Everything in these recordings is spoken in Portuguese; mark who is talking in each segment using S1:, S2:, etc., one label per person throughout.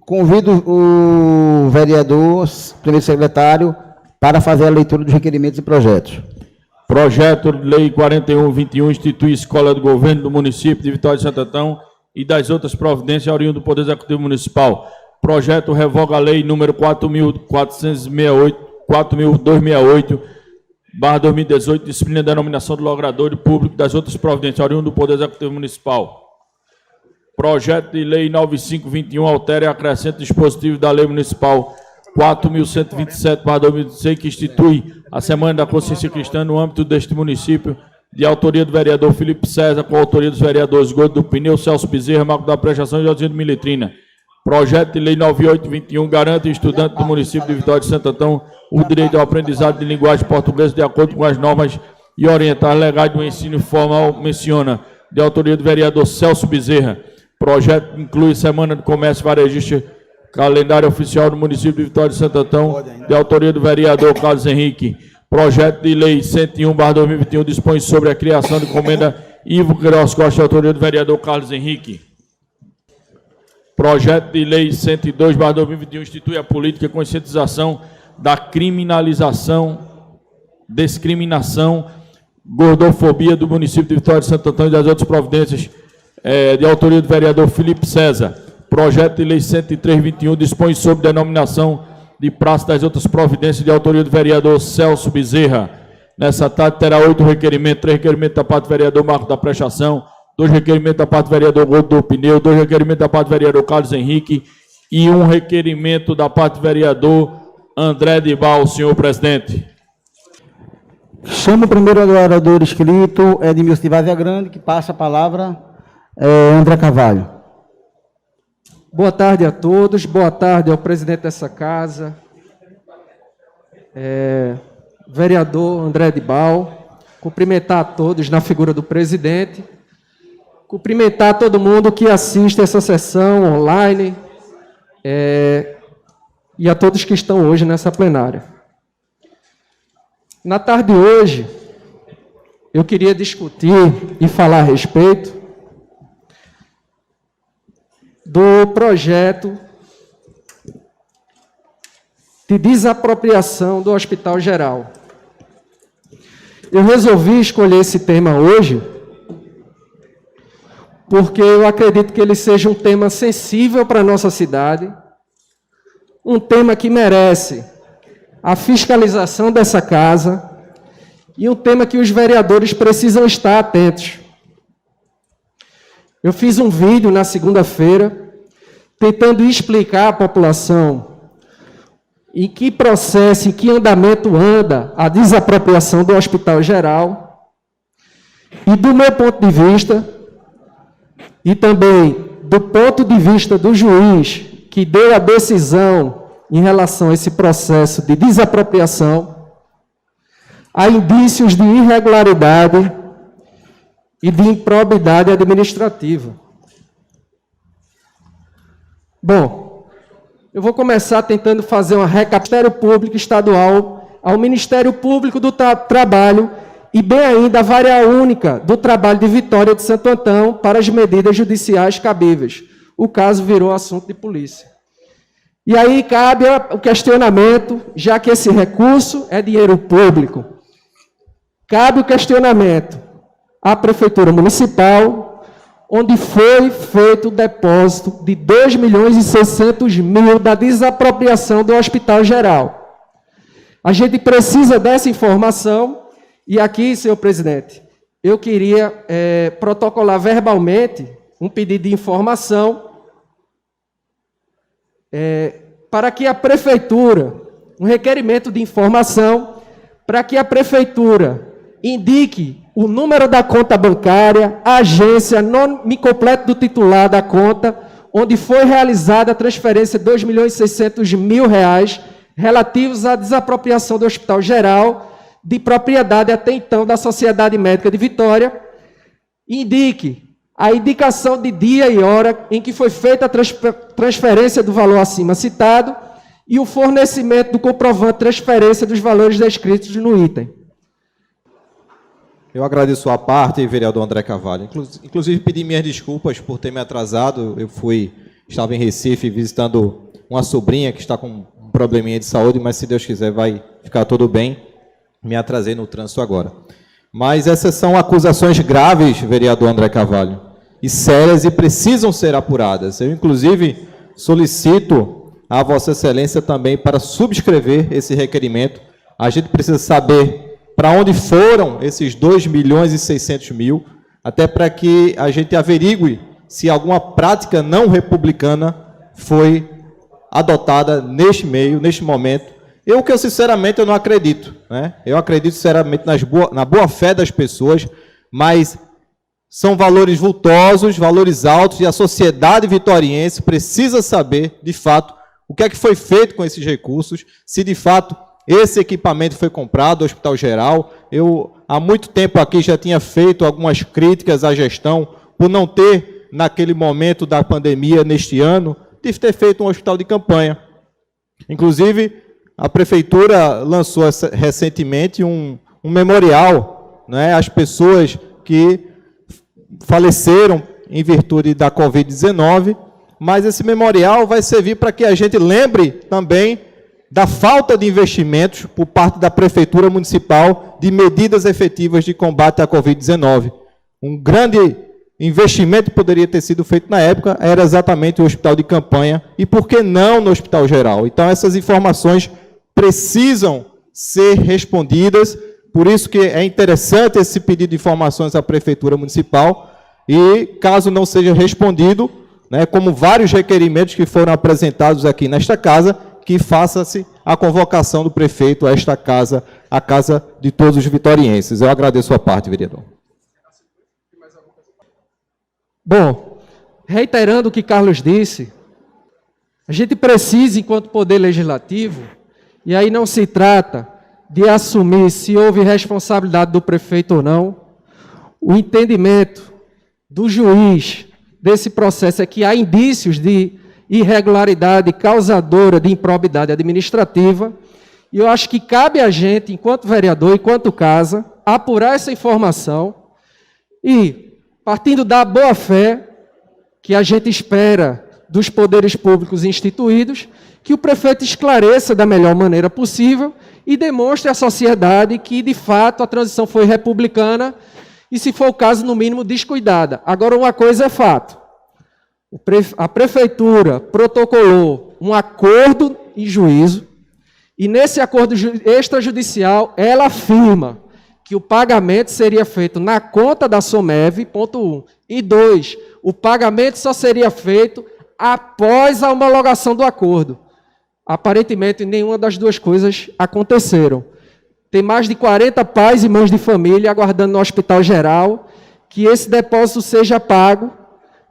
S1: Convido o vereador, primeiro secretário, para fazer a leitura dos requerimentos e projetos.
S2: Projeto de Lei 4121 institui Escola do Governo do município de Vitória de Santo Antão e das outras providências oriundas do Poder Executivo Municipal. Projeto revoga a Lei número 4.268/2018, disciplina de denominação do logrador público das outras providências oriundas do Poder Executivo Municipal. Projeto de Lei 9521 altera e acrescenta dispositivo da Lei Municipal 4.127/2016, que institui a Semana da Consciência Cristã no âmbito deste município, de autoria do vereador Felipe César, com autoria dos vereadores Gordo do Pneu, Celso Bezerra, Marco da Prestação e Josino Militrina. Projeto de Lei 9821 garante ao estudante do município de Vitória de Santo Antão o direito ao aprendizado de linguagem portuguesa de acordo com as normas e orientais legais do ensino formal, menciona, de autoria do vereador Celso Bezerra. Projeto inclui Semana do Comércio Varejista, calendário oficial do município de Vitória de Santo Antão, de autoria do vereador Carlos Henrique. Projeto de Lei 101/2021 dispõe sobre a criação de encomenda Ivo Queiroz Costa, de autoria do vereador Carlos Henrique. Projeto de Lei 102/2021 institui a política de conscientização da discriminação, gordofobia do município de Vitória de Santo Antão e das outras providências, de autoria do vereador Felipe César. Projeto de Lei 103/21 dispõe sobre denominação de praça das outras providências, de autoria do vereador Celso Bezerra. Nessa tarde terá 8 requerimentos, 3 requerimentos da parte do vereador Marco da Prestação, 2 requerimentos da parte do vereador Gordo do Pneu, 2 requerimentos da parte do vereador Carlos Henrique e 1 requerimento da parte do vereador André de Bal, senhor presidente.
S1: Chamo o primeiro orador inscrito, Edmilson de Vazia Grande, que passa a palavra, André Carvalho.
S3: Boa tarde a todos, boa tarde ao presidente dessa casa, vereador André de Bal, cumprimentar a todos na figura do presidente, cumprimentar todo mundo que assiste essa sessão online e a todos que estão hoje nessa plenária. Na tarde de hoje, eu queria discutir e falar a respeito do projeto de desapropriação do Hospital Geral. Eu resolvi escolher esse tema hoje porque eu acredito que ele seja um tema sensível para a nossa cidade, um tema que merece a fiscalização dessa casa e um tema que os vereadores precisam estar atentos. Eu fiz um vídeo na segunda-feira tentando explicar à população em que processo, em que andamento anda a desapropriação do Hospital Geral. E do meu ponto de vista, e também do ponto de vista do juiz que deu a decisão em relação a esse processo de desapropriação, há indícios de irregularidade e de improbidade administrativa. Bom, eu vou começar tentando fazer uma recapitulação do Ministério Público Estadual ao Ministério Público do Trabalho e bem ainda a Vara Única do Trabalho de Vitória de Santo Antão para as medidas judiciais cabíveis. O caso virou assunto de polícia. E aí cabe o questionamento, já que esse recurso é dinheiro público, cabe o questionamento à Prefeitura Municipal, onde foi feito o depósito de 2.600.000 da desapropriação do Hospital Geral. A gente precisa dessa informação, e aqui, senhor presidente, eu queria protocolar verbalmente um pedido de informação para que a Prefeitura, um requerimento de informação, para que a Prefeitura indique o número da conta bancária, a agência, nome completo do titular da conta, onde foi realizada a transferência de 2.600.000 relativos à desapropriação do Hospital Geral, de propriedade até então da Sociedade Médica de Vitória. Indique a indicação de dia e hora em que foi feita a transferência do valor acima citado e o fornecimento do comprovante de transferência dos valores descritos no item.
S4: Eu agradeço a parte, vereador André Carvalho. Inclusive, pedi minhas desculpas por ter me atrasado. Eu fui estava em Recife visitando uma sobrinha que está com um probleminha de saúde, mas se Deus quiser vai ficar tudo bem. Me atrasei no trânsito agora. Mas essas são acusações graves, vereador André Carvalho, e sérias e precisam ser apuradas. Eu, inclusive, solicito a Vossa Excelência também para subscrever esse requerimento. A gente precisa saber para onde foram esses 2.600.000, até para que a gente averigue se alguma prática não republicana foi adotada neste meio, neste momento. Eu sinceramente, eu não acredito, né? Eu acredito, sinceramente, na boa-fé das pessoas, mas são valores vultosos, valores altos, e a sociedade vitoriense precisa saber, de fato, o que é que foi feito com esses recursos, se de fato esse equipamento foi comprado do Hospital Geral. Eu, há muito tempo aqui, já tinha feito algumas críticas à gestão por não ter, naquele momento da pandemia, neste ano, de ter feito um hospital de campanha. Inclusive, a Prefeitura lançou recentemente um memorial, né, às pessoas que faleceram em virtude da Covid-19, mas esse memorial vai servir para que a gente lembre também da falta de investimentos por parte da Prefeitura Municipal de medidas efetivas de combate à Covid-19. Um grande investimento que poderia ter sido feito na época era exatamente o hospital de campanha, e por que não no Hospital Geral? Então, essas informações precisam ser respondidas, por isso que é interessante esse pedido de informações à Prefeitura Municipal, e caso não seja respondido, né, como vários requerimentos que foram apresentados aqui nesta casa, que faça-se a convocação do prefeito a esta casa, a casa de todos os vitorienses. Eu agradeço a parte, vereador.
S3: Bom, reiterando o que Carlos disse, a gente precisa, enquanto Poder Legislativo, e aí não se trata de assumir se houve responsabilidade do prefeito ou não, o entendimento do juiz desse processo é que há indícios de irregularidade causadora de improbidade administrativa, e eu acho que cabe a gente, enquanto vereador, enquanto casa, apurar essa informação e, partindo da boa-fé que a gente espera dos poderes públicos instituídos, que o prefeito esclareça da melhor maneira possível e demonstre à sociedade que, de fato, a transição foi republicana e, se for o caso, no mínimo, descuidada. Agora, uma coisa é fato. A Prefeitura protocolou um acordo em juízo e, nesse acordo extrajudicial, ela afirma que o pagamento seria feito na conta da Somev, ponto 1. E 2, o pagamento só seria feito após a homologação do acordo. Aparentemente, nenhuma das duas coisas aconteceram. Tem mais de 40 pais e mães de família aguardando no Hospital Geral que esse depósito seja pago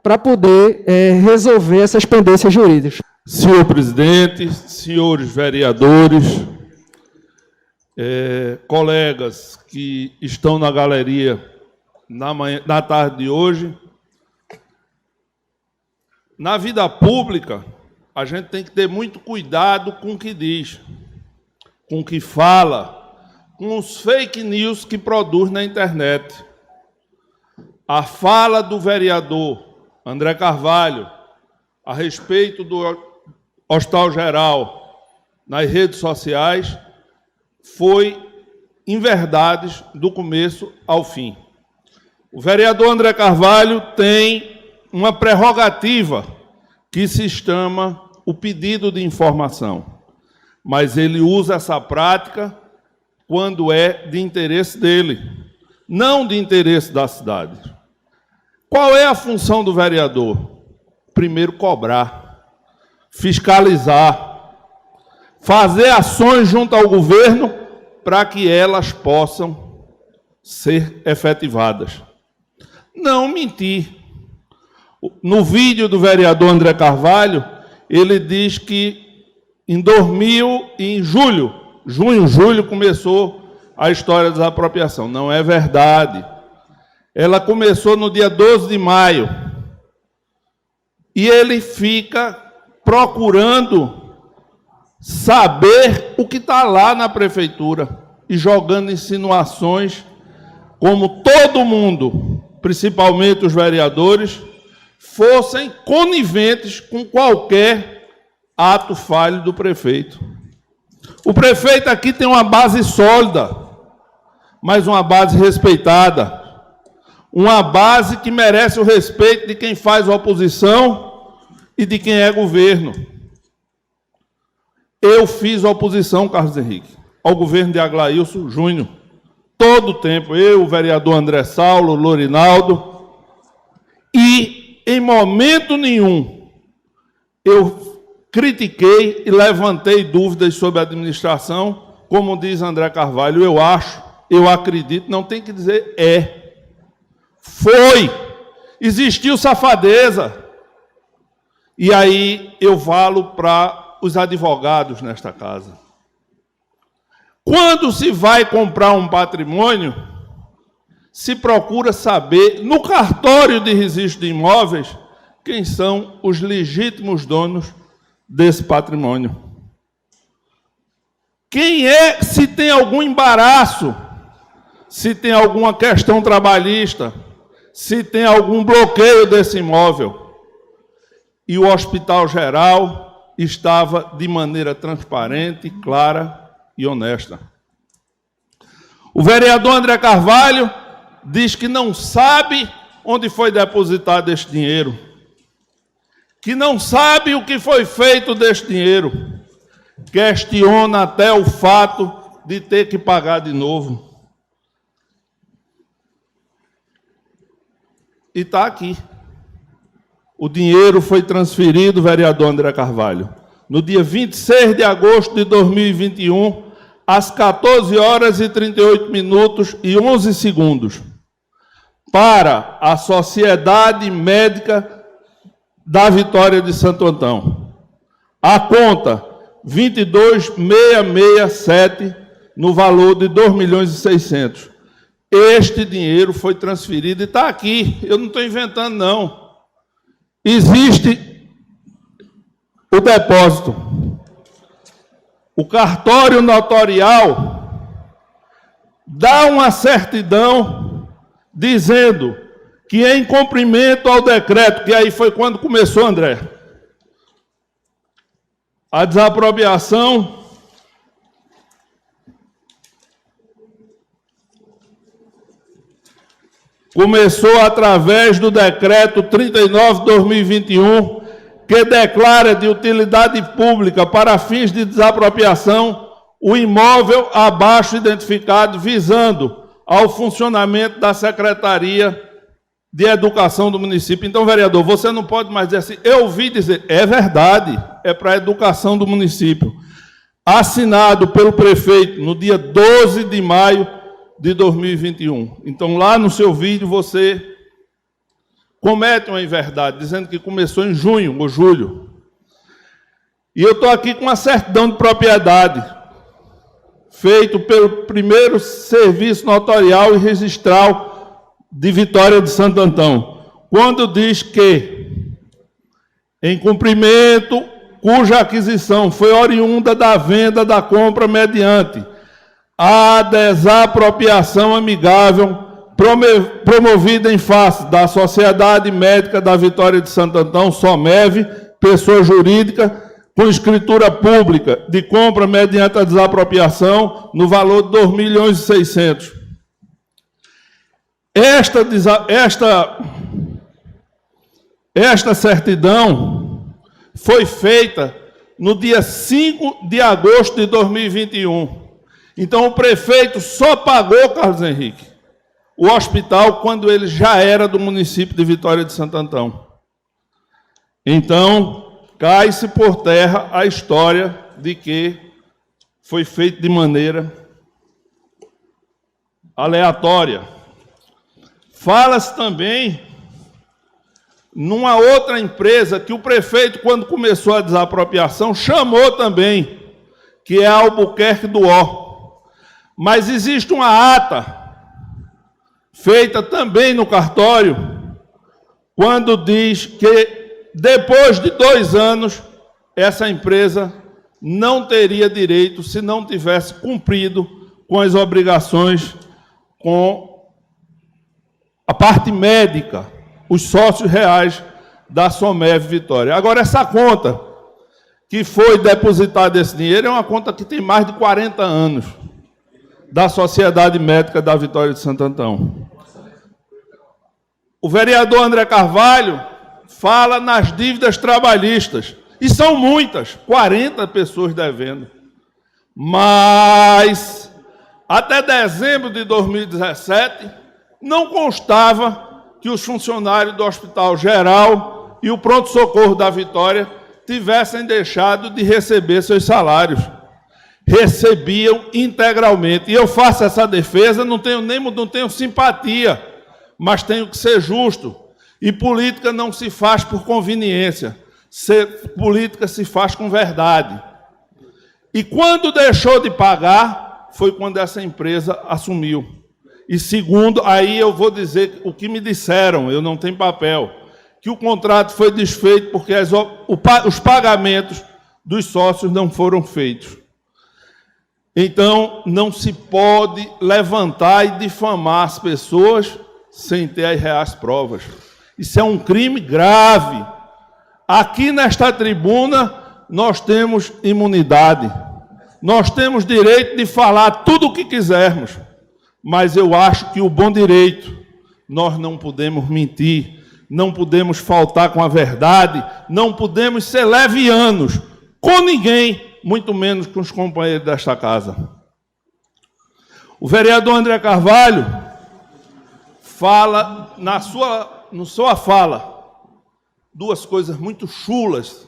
S3: para poder resolver essas pendências jurídicas.
S2: Senhor presidente, senhores vereadores, colegas que estão na galeria na tarde de hoje, na vida pública, a gente tem que ter muito cuidado com o que diz, com o que fala, com os fake news que produz na internet. A fala do vereador André Carvalho a respeito do Hospital Geral nas redes sociais foi inverdades do começo ao fim. O vereador André Carvalho tem uma prerrogativa que se chama o pedido de informação, mas ele usa essa prática quando é de interesse dele, não de interesse da cidade. Qual é a função do vereador? Primeiro, cobrar, fiscalizar, fazer ações junto ao governo para que elas possam ser efetivadas. Não mentir. No vídeo do vereador André Carvalho, ele diz que em julho, começou a história da desapropriação. Não é verdade. Ela começou no dia 12 de maio. E ele fica procurando saber o que está lá na prefeitura e jogando insinuações, como todo mundo, principalmente os vereadores,
S5: fossem coniventes com qualquer ato falho do prefeito. O prefeito aqui tem uma base sólida, mas uma base respeitada, uma base que merece o respeito de quem faz oposição e de quem é governo. Eu fiz oposição, Carlos Henrique, ao governo de Aglailson Júnior, todo o tempo, eu, o vereador André Saulo, o Lorinaldo, e em momento nenhum eu critiquei e levantei dúvidas sobre a administração, como diz André Carvalho, eu acho, eu acredito, não tem que dizer foi, existiu safadeza, e aí eu falo para os advogados nesta casa. Quando se vai comprar um patrimônio, se procura saber, no cartório de registro de imóveis, quem são os legítimos donos desse patrimônio. Quem é, se tem algum embaraço, se tem alguma questão trabalhista, se tem algum bloqueio desse imóvel. E o Hospital Geral estava de maneira transparente, clara e honesta. O vereador André Carvalho diz que não sabe onde foi depositado este dinheiro, que não sabe o que foi feito deste dinheiro, questiona até o fato de ter que pagar de novo. E está aqui. O dinheiro foi transferido, vereador André Carvalho, no dia 26 de agosto de 2021, às 14 horas e 38 minutos e 11 segundos, para a Sociedade Médica da Vitória de Santo Antão. A conta 22.667, no valor de 2.600.000. Este dinheiro foi transferido e está aqui, eu não estou inventando, não. Existe o depósito. O cartório notarial dá uma certidão dizendo que em cumprimento ao decreto, que aí foi quando começou, André, a desapropriação começou através do decreto 39/2021, que declara de utilidade pública para fins de desapropriação o imóvel abaixo identificado, visando ao funcionamento da Secretaria de Educação do município. Então, vereador, você não pode mais dizer assim, eu ouvi dizer, é verdade, é para a educação do município. Assinado pelo prefeito no dia 12 de maio de 2021. Então, lá no seu vídeo, você comete uma inverdade, dizendo que começou em junho ou julho. E eu estou aqui com uma certidão de propriedade, feito pelo primeiro serviço notarial e registral de Vitória de Santo Antão, quando diz que, em cumprimento, cuja aquisição foi oriunda da venda da compra mediante a desapropriação amigável promovida em face da Sociedade Médica da Vitória de Santo Antão, SOMEV, pessoa jurídica, com escritura pública de compra mediante a desapropriação no valor de 2.600.000. Esta certidão foi feita no dia 5 de agosto de 2021. Então, o prefeito só pagou, Carlos Henrique, o hospital quando ele já era do município de Vitória de Santo Antão. Então, cai-se por terra a história de que foi feito de maneira aleatória. Fala-se também numa outra empresa que o prefeito, quando começou a desapropriação, chamou também, que é a Albuquerque do Ó. Mas existe uma ata feita também no cartório, quando diz que depois de 2 anos, essa empresa não teria direito se não tivesse cumprido com as obrigações com a parte médica, os sócios reais da Somev Vitória. Agora, essa conta que foi depositada esse dinheiro é uma conta que tem mais de 40 anos, da Sociedade Médica da Vitória de Santo Antão. O vereador André Carvalho fala nas dívidas trabalhistas, e são muitas, 40 pessoas devendo. Mas, até dezembro de 2017, não constava que os funcionários do Hospital Geral e o Pronto-Socorro da Vitória tivessem deixado de receber seus salários. Recebiam integralmente. E eu faço essa defesa, não tenho simpatia, mas tenho que ser justo. E política não se faz por conveniência. Política se faz com verdade. E quando deixou de pagar, foi quando essa empresa assumiu. E segundo, aí eu vou dizer o que me disseram, eu não tenho papel, que o contrato foi desfeito porque os pagamentos dos sócios não foram feitos. Então, não se pode levantar e difamar as pessoas sem ter as reais provas. Isso é um crime grave. Aqui nesta tribuna, nós temos imunidade. Nós temos direito de falar tudo o que quisermos. Mas eu acho que o bom direito, nós não podemos mentir, não podemos faltar com a verdade, não podemos ser levianos com ninguém, muito menos com os companheiros desta casa. O vereador André Carvalho fala, na sua fala, duas coisas muito chulas,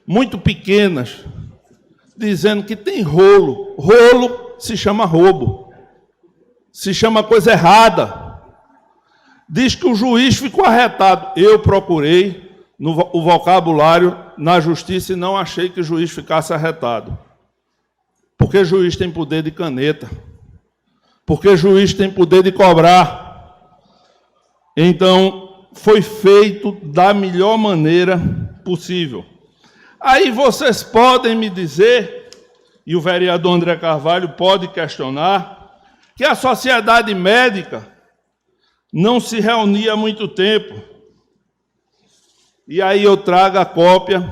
S5: muito pequenas, dizendo que tem rolo. Rolo se chama roubo, se chama coisa errada. Diz que o juiz ficou arretado. Eu procurei o vocabulário na justiça e não achei que o juiz ficasse arretado. Porque o juiz tem poder de caneta. Porque o juiz tem poder de cobrar. Então, foi feito da melhor maneira possível. Aí vocês podem me dizer, e o vereador André Carvalho pode questionar, que a sociedade médica não se reunia há muito tempo. E aí eu trago a cópia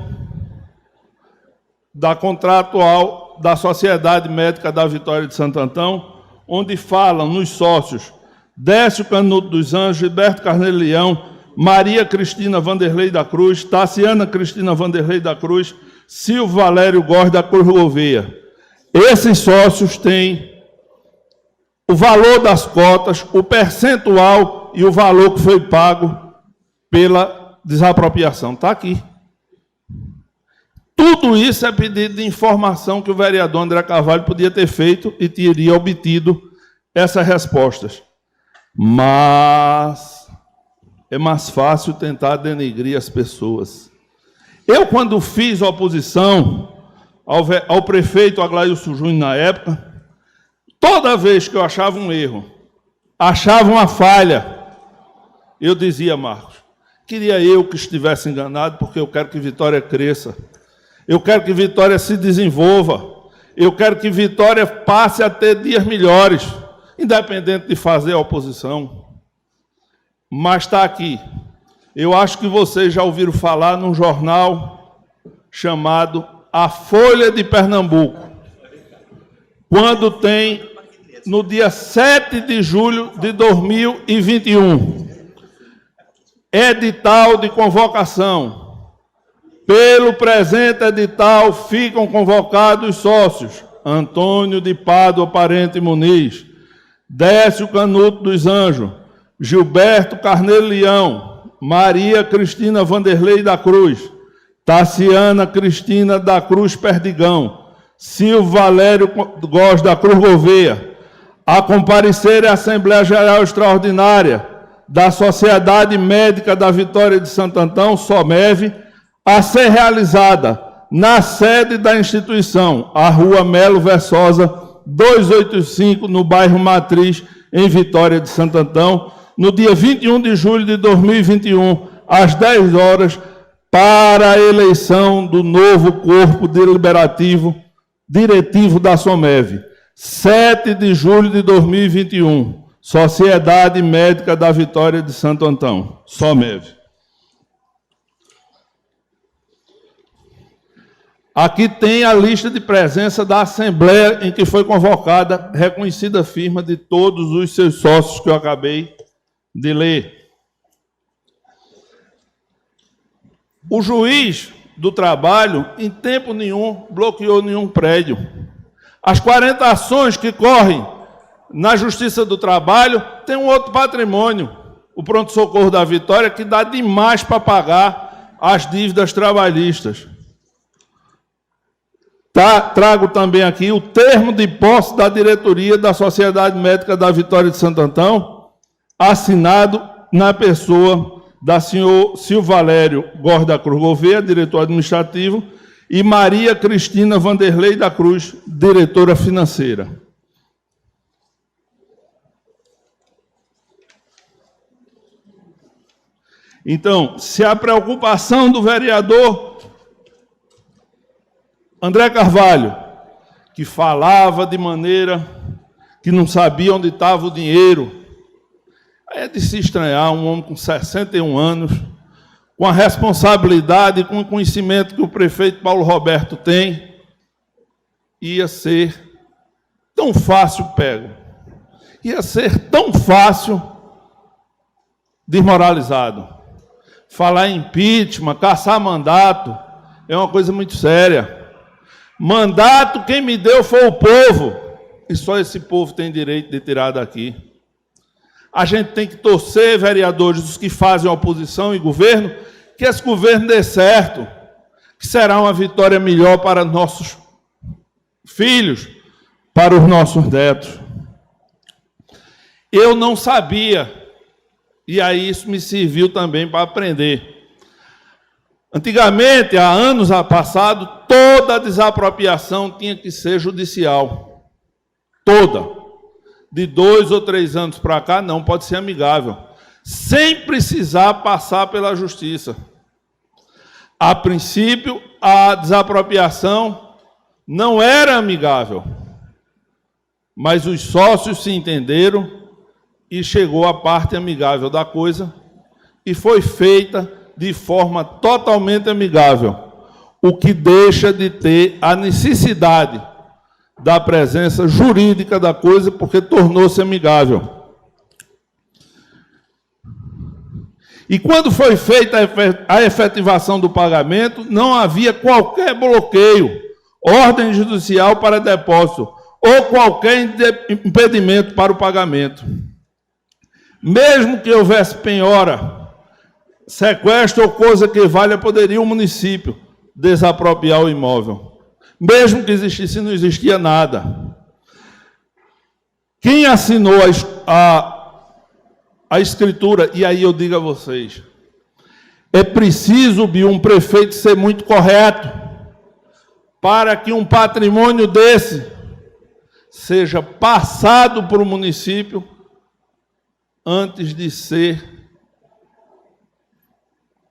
S5: da contratual da Sociedade Médica da Vitória de Santo Antão, onde falam nos sócios Décio Canuto dos Anjos, Gilberto Carneiro Leão, Maria Cristina Vanderlei da Cruz, Tassiana Cristina Vanderlei da Cruz, Silvio Valério Góes da Cruz Gouveia. Esses sócios têm o valor das cotas, o percentual e o valor que foi pago pela desapropriação. Está aqui. Tudo isso é pedido de informação que o vereador André Carvalho podia ter feito e teria obtido essas respostas. Mas é mais fácil tentar denegrir as pessoas. Eu, quando fiz oposição ao prefeito Aglailson Júnior na época, toda vez que eu achava um erro, achava uma falha, eu dizia, Marcos, queria eu que estivesse enganado, porque eu quero que Vitória cresça. Eu quero que Vitória se desenvolva. Eu quero que Vitória passe a ter dias melhores, independente de fazer a oposição. Mas está aqui. Eu acho que vocês já ouviram falar num jornal chamado A Folha de Pernambuco, quando tem, no dia 7 de julho de 2021, edital de convocação. Pelo presente edital ficam convocados sócios Antônio de Pádua Parente Muniz, Décio Canuto dos Anjos, Gilberto Carneiro Leão, Maria Cristina Vanderlei da Cruz, Tassiana Cristina da Cruz Perdigão, Silvio Valério Góes da Cruz Gouveia, a comparecer à Assembleia Geral Extraordinária da Sociedade Médica da Vitória de Santo Antão, SOMEV, a ser realizada na sede da instituição, a Rua Melo Versosa, 285, no bairro Matriz, em Vitória de Santo Antão, no dia 21 de julho de 2021, às 10 horas, para a eleição do novo corpo deliberativo diretivo da SOMEV. 7 de julho de 2021, Sociedade Médica da Vitória de Santo Antão, SOMEV. Aqui tem a lista de presença da Assembleia em que foi convocada, reconhecida firma de todos os seus sócios que eu acabei de ler. O juiz do trabalho, em tempo nenhum, bloqueou nenhum prédio. As 40 ações que correm na Justiça do Trabalho tem um outro patrimônio, o Pronto-Socorro da Vitória, que dá demais para pagar as dívidas trabalhistas. Trago também aqui o termo de posse da diretoria da Sociedade Médica da Vitória de Santo Antão, assinado na pessoa da senhor Silvio Valério Góes da Cruz Gouveia, diretor administrativo, e Maria Cristina Vanderlei da Cruz, diretora financeira. Então, se a preocupação do vereador André Carvalho, que falava de maneira que não sabia onde estava o dinheiro, é de se estranhar um homem com 61 anos, com a responsabilidade e com o conhecimento que o prefeito Paulo Roberto tem, ia ser tão fácil pego, ia ser tão fácil desmoralizado. Falar em impeachment, caçar mandato, é uma coisa muito séria. Mandato quem me deu foi o povo, e só esse povo tem direito de tirar daqui. A gente tem que torcer, vereadores, os que fazem oposição e governo, que esse governo dê certo, que será uma vitória melhor para nossos filhos, para os nossos netos. Eu não sabia, e aí isso me serviu também para aprender. Antigamente, há anos passados, toda desapropriação tinha que ser judicial. Toda. De 2 ou 3 anos para cá, não, pode ser amigável. Sem precisar passar pela justiça. A princípio, a desapropriação não era amigável. Mas os sócios se entenderam e chegou a parte amigável da coisa e foi feita de forma totalmente amigável, o que deixa de ter a necessidade da presença jurídica da coisa, porque tornou-se amigável. E quando foi feita a efetivação do pagamento, não havia qualquer bloqueio, ordem judicial para depósito, ou qualquer impedimento para o pagamento. Mesmo que houvesse penhora, sequestro ou coisa que valha, poderia o município desapropriar o imóvel. Mesmo que existisse, não existia nada. Quem assinou a escritura, e aí eu digo a vocês, é preciso, um prefeito ser muito correto para que um patrimônio desse seja passado para o município antes de ser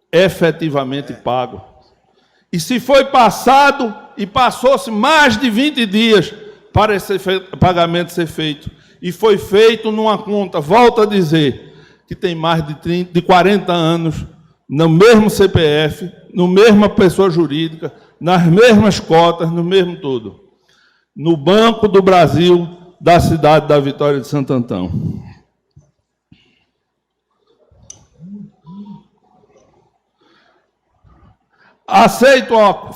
S5: efetivamente pago. E se foi passado e passou-se mais de 20 dias para esse pagamento ser feito, e foi feito numa conta, volto a dizer, que tem mais de 40 anos, no mesmo CPF, no mesma pessoa jurídica, nas mesmas cotas, no mesmo tudo, no Banco do Brasil da cidade da Vitória de Santo Antão.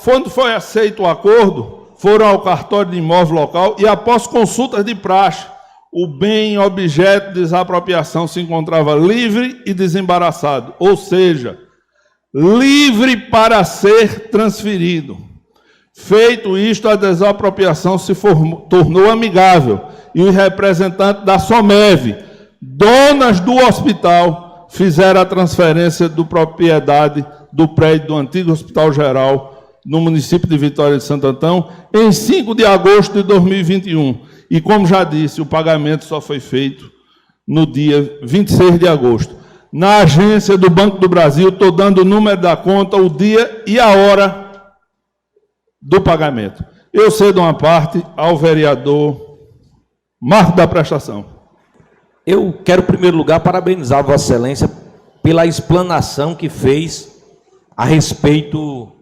S5: Quando foi aceito o acordo, foram ao cartório de imóvel local e, após consultas de praxe, o bem objeto de desapropriação se encontrava livre e desembaraçado, ou seja, livre para ser transferido. Feito isto, a desapropriação se tornou amigável e os representantes da SOMEV, donas do hospital, fizeram a transferência de propriedade do prédio do antigo Hospital Geral no município de Vitória de Santo Antão em 5 de agosto de 2021. E, como já disse, o pagamento só foi feito no dia 26 de agosto. Na agência do Banco do Brasil, estou dando o número da conta, o dia e a hora do pagamento. Eu cedo uma parte ao vereador Marco da Prestação.
S6: Eu quero, em primeiro lugar, parabenizar Vossa Excelência pela explanação que fez a respeito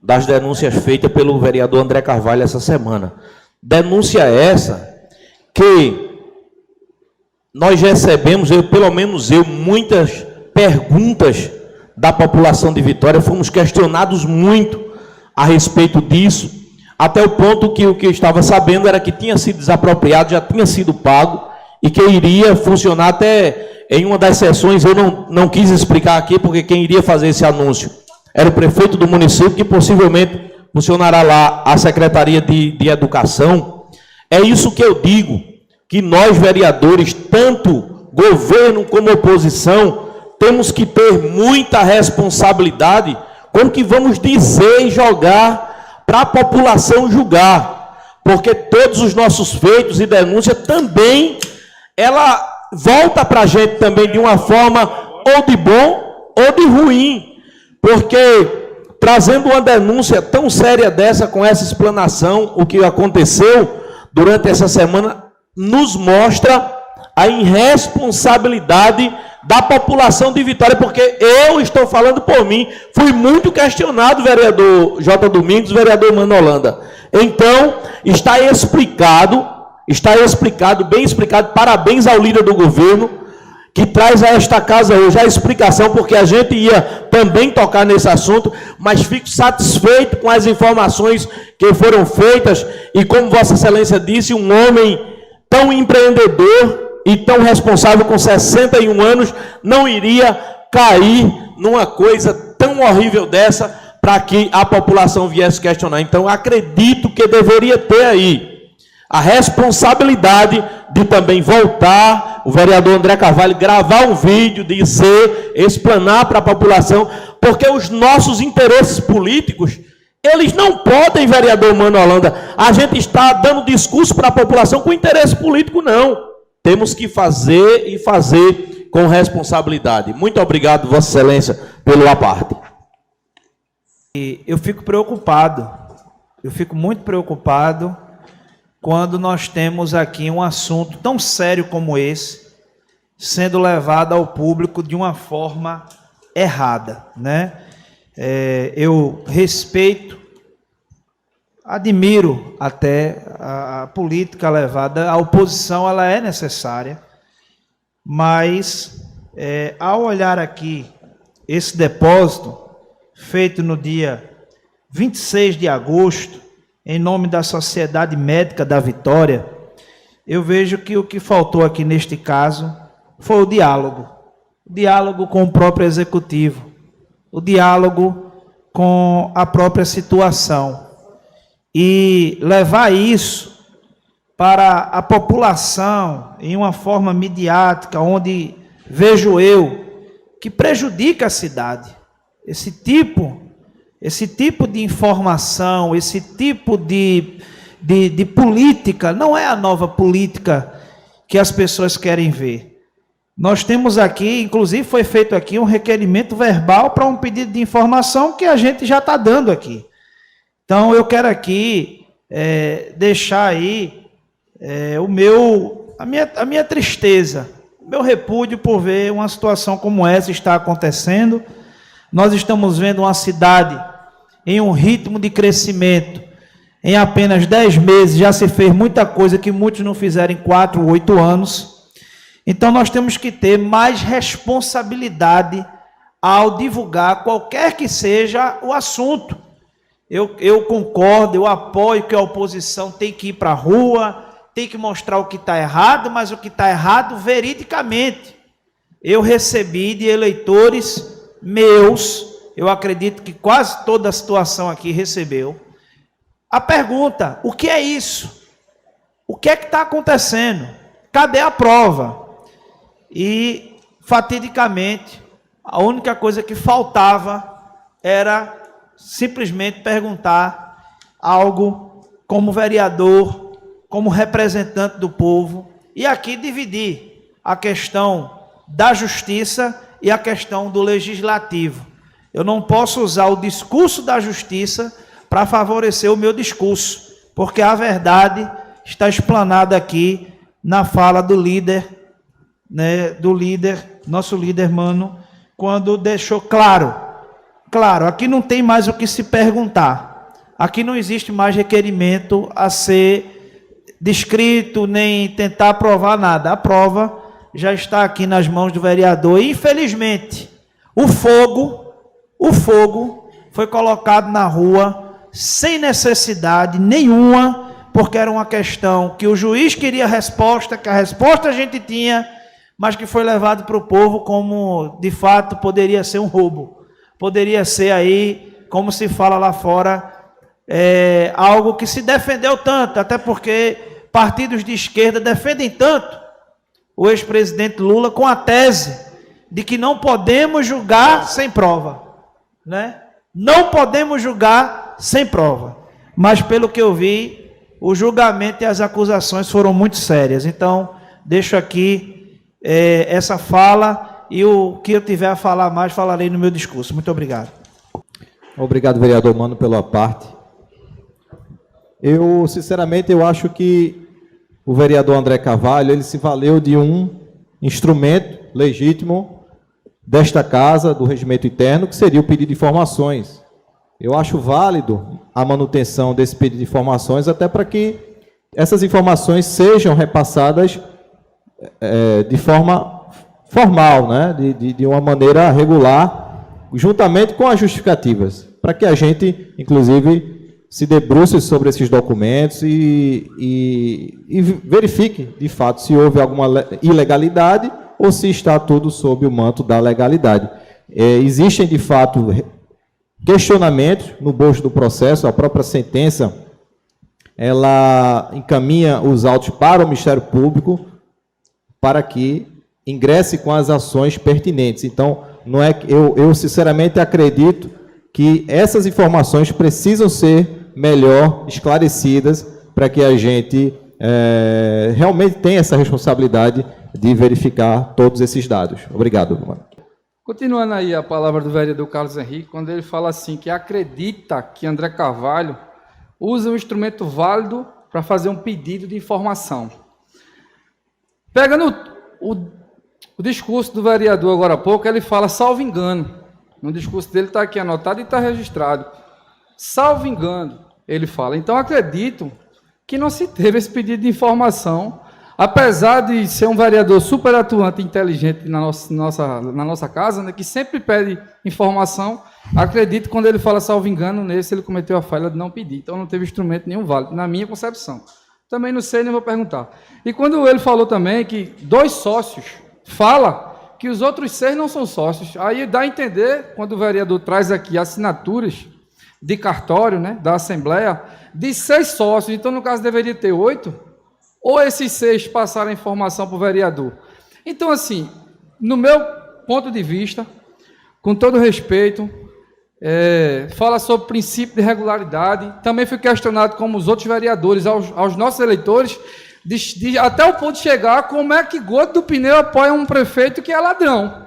S6: das denúncias feitas pelo vereador André Carvalho essa semana. Denúncia essa que nós recebemos, pelo menos eu, muitas perguntas da população de Vitória, fomos questionados muito a respeito disso, até o ponto que o que eu estava sabendo era que tinha sido desapropriado, já tinha sido pago, e que iria funcionar até em uma das sessões. Eu não quis explicar aqui, porque quem iria fazer esse anúncio era o prefeito do município, que possivelmente funcionará lá a Secretaria de Educação. É isso que eu digo, que nós, vereadores, tanto governo como oposição, temos que ter muita responsabilidade com o que vamos dizer e jogar para a população julgar, porque todos os nossos feitos e denúncias também, ela volta para a gente também de uma forma ou de bom ou de ruim, porque trazendo uma denúncia tão séria dessa, com essa explanação, o que aconteceu durante essa semana, nos mostra a irresponsabilidade da população de Vitória, porque eu estou falando por mim, fui muito questionado, vereador J. Domingos, vereador Mano Holanda. Então, está explicado, bem explicado, parabéns ao líder do governo, que traz a esta casa hoje a explicação, porque a gente ia também tocar nesse assunto, mas fico satisfeito com as informações que foram feitas, e como Vossa Excelência disse, um homem tão empreendedor e tão responsável, com 61 anos, não iria cair numa coisa tão horrível dessa para que a população viesse questionar. Então, acredito que deveria ter aí a responsabilidade de também voltar, o vereador André Carvalho, gravar um vídeo, dizer, explanar para a população, porque os nossos interesses políticos, eles não podem, vereador Mano Holanda, a gente está dando discurso para a população com interesse político, não. Temos que fazer e fazer com responsabilidade. Muito obrigado, Vossa Excelência, pelo aparte.
S7: Eu fico preocupado, muito preocupado, quando nós temos aqui um assunto tão sério como esse, sendo levado ao público de uma forma errada, né? Eu respeito, admiro até a política levada, a oposição ela é necessária, mas ao olhar aqui esse depósito, feito no dia 26 de agosto, em nome da Sociedade Médica da Vitória, eu vejo que o que faltou aqui neste caso foi o diálogo com o próprio executivo, o diálogo com a própria situação, e levar isso para a população em uma forma midiática, onde vejo eu que prejudica a cidade. Esse tipo de informação, esse tipo de política, não é a nova política que as pessoas querem ver. Nós temos aqui, inclusive foi feito aqui um requerimento verbal para um pedido de informação que a gente já está dando aqui. Então, eu quero aqui deixar aí a minha tristeza, o meu repúdio por ver uma situação como essa estar acontecendo. Nós estamos vendo uma cidade em um ritmo de crescimento. Em apenas 10 meses já se fez muita coisa que muitos não fizeram em 4 ou 8 anos. Então, nós temos que ter mais responsabilidade ao divulgar qualquer que seja o assunto. Eu concordo, eu apoio que a oposição tem que ir para a rua, tem que mostrar o que está errado, mas o que está errado veridicamente. Eu recebi de eleitores meus, eu acredito que quase toda a situação aqui recebeu, a pergunta: o que é isso? O que é que está acontecendo? Cadê a prova? E, fatidicamente, a única coisa que faltava era simplesmente perguntar algo como vereador, como representante do povo, e aqui dividir a questão da justiça e a questão do legislativo. Eu não posso usar o discurso da justiça para favorecer o meu discurso, porque a verdade está explanada aqui na fala do líder, né, nosso líder Mano, quando deixou claro claro, aqui não tem mais o que se perguntar. Aqui não existe mais requerimento a ser descrito, nem tentar provar nada. A prova já está aqui nas mãos do vereador. E, infelizmente, o fogo foi colocado na rua sem necessidade nenhuma, porque era uma questão que o juiz queria resposta, que a resposta a gente tinha, mas que foi levado para o povo como, de fato, poderia ser um roubo. Poderia ser aí, como se fala lá fora, algo que se defendeu tanto, até porque partidos de esquerda defendem tanto o ex-presidente Lula com a tese de que não podemos julgar sem prova, né? Não podemos julgar sem prova. Mas, pelo que eu vi, o julgamento e as acusações foram muito sérias. Então, deixo aqui essa fala, e o que eu tiver a falar mais, falarei no meu discurso. Muito obrigado.
S4: Obrigado, vereador Mano, pela parte. Eu, sinceramente, eu acho que o vereador André Carvalho, ele se valeu de um instrumento legítimo desta casa, do regimento interno, que seria o pedido de informações. Eu acho válido a manutenção desse pedido de informações, até para que essas informações sejam repassadas de forma formal, né? de uma maneira regular, juntamente com as justificativas, para que a gente, inclusive, se debruce sobre esses documentos e verifique, de fato, se houve alguma ilegalidade ou se está tudo sob o manto da legalidade. Existem, de fato, questionamentos no bojo do processo. A própria sentença, ela encaminha os autos para o Ministério Público para que ingresse com as ações pertinentes. Então, não é que eu sinceramente acredito que essas informações precisam ser melhor esclarecidas para que a gente realmente tenha essa responsabilidade de verificar todos esses dados. Obrigado, mano.
S8: Continuando aí a palavra do vereador Carlos Henrique, quando ele fala assim, que acredita que André Carvalho usa um instrumento válido para fazer um pedido de informação. Pegando o discurso do vereador agora há pouco, ele fala, salvo engano, no discurso dele está aqui anotado e está registrado, salvo engano, ele fala. Então, acredito que não se teve esse pedido de informação, apesar de ser um vereador super atuante e inteligente na nossa casa, né, que sempre pede informação, acredito que quando ele fala salvo engano, nesse ele cometeu a falha de não pedir. Então não teve instrumento nenhum válido, na minha concepção. Também não sei, nem vou perguntar. E quando ele falou também que 2 sócios, fala que os outros 6 não são sócios. Aí dá a entender, quando o vereador traz aqui assinaturas de cartório, né, da Assembleia, de 6 sócios. Então, no caso, deveria ter 8, ou esses 6 passaram a informação para o vereador. Então, assim, no meu ponto de vista, com todo respeito, fala sobre o princípio de regularidade. Também fui questionado, como os outros vereadores, aos nossos eleitores, até o ponto de chegar, como é que Goto do Pneu apoia um prefeito que é ladrão?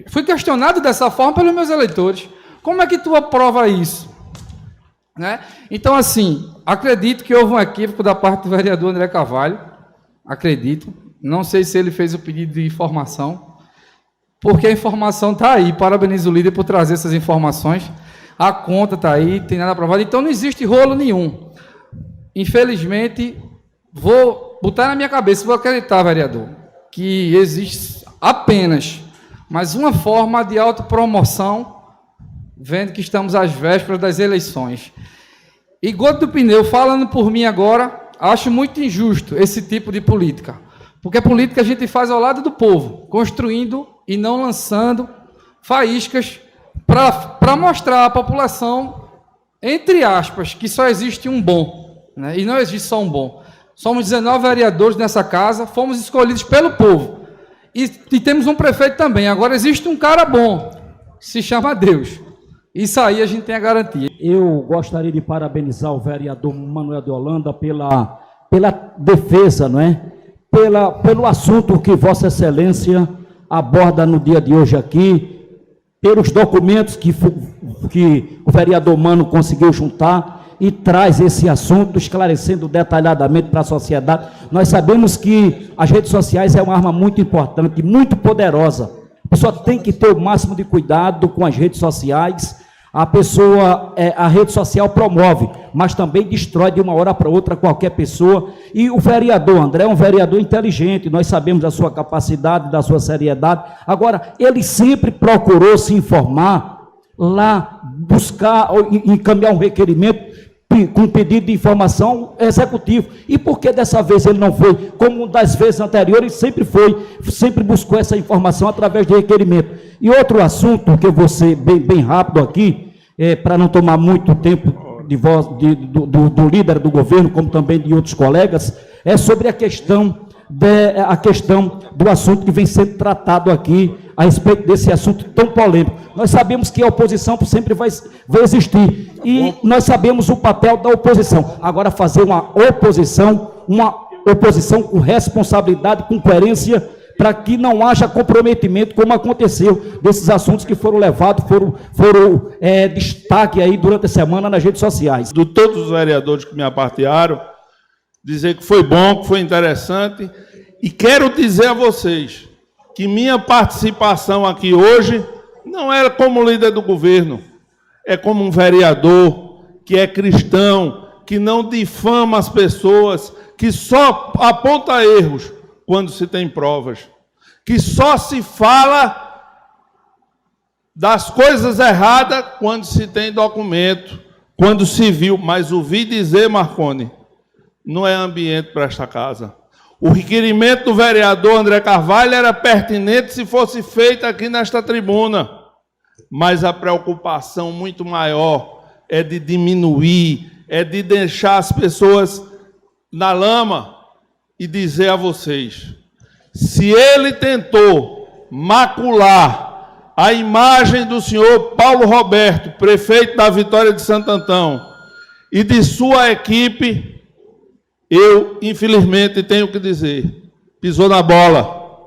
S8: Fui questionado dessa forma pelos meus eleitores. Como é que tu aprova isso? Né? Então, assim, acredito que houve um equívoco da parte do vereador André Carvalho, acredito, não sei se ele fez o pedido de informação, porque a informação está aí, parabenizo o líder por trazer essas informações, a conta está aí, tem nada aprovado, então não existe rolo nenhum. Infelizmente, vou botar na minha cabeça, vou acreditar, vereador, que existe apenas mais uma forma de autopromoção, vendo que estamos às vésperas das eleições. E Goto do Pneu, falando por mim agora, acho muito injusto esse tipo de política. Porque a política a gente faz ao lado do povo, construindo e não lançando faíscas para mostrar à população, entre aspas, que só existe um bom, né? E não existe só um bom. Somos 19 vereadores nessa casa, fomos escolhidos pelo povo. E temos um prefeito também. Agora existe um cara bom, se chama Deus. Isso aí a gente tem a garantia.
S9: Eu gostaria de parabenizar o vereador Manuel de Holanda pela defesa, não é? Pelo assunto que Vossa Excelência aborda no dia de hoje aqui, pelos documentos que o vereador Mano conseguiu juntar e traz esse assunto, esclarecendo detalhadamente para a sociedade. Nós sabemos que as redes sociais é uma arma muito importante, muito poderosa, pessoa tem que ter o máximo de cuidado com as redes sociais. A rede social promove, mas também destrói de uma hora para outra qualquer pessoa. E o vereador André é um vereador inteligente, nós sabemos da sua capacidade, da sua seriedade. Agora, ele sempre procurou se informar lá, buscar, encaminhar um requerimento com pedido de informação executivo. E por que dessa vez ele não foi? Como das vezes anteriores, sempre foi, sempre buscou essa informação através de requerimento. E outro assunto que eu vou ser bem rápido aqui, para não tomar muito tempo de voz do líder do governo, como também de outros colegas, é sobre a questão do assunto que vem sendo tratado aqui, a respeito desse assunto tão polêmico. Nós sabemos que a oposição sempre vai existir, e nós sabemos o papel da oposição. Agora, fazer uma oposição com responsabilidade, com coerência, para que não haja comprometimento, como aconteceu desses assuntos que foram levados, foram destaque aí durante a semana nas redes sociais.
S5: De todos os vereadores que me apartearam, dizer que foi bom, que foi interessante, e quero dizer a vocês que minha participação aqui hoje não é como líder do governo, é como um vereador que é cristão, que não difama as pessoas, que só aponta erros quando se tem provas, que só se fala das coisas erradas quando se tem documento, quando se viu. Mas ouvi dizer, Marconi, não é ambiente para esta casa. O requerimento do vereador André Carvalho era pertinente se fosse feito aqui nesta tribuna, mas a preocupação muito maior é de diminuir, é de deixar as pessoas na lama. E dizer a vocês, se ele tentou macular a imagem do senhor Paulo Roberto, prefeito da Vitória de Santo Antão, e de sua equipe, eu, infelizmente, tenho que dizer, pisou na bola.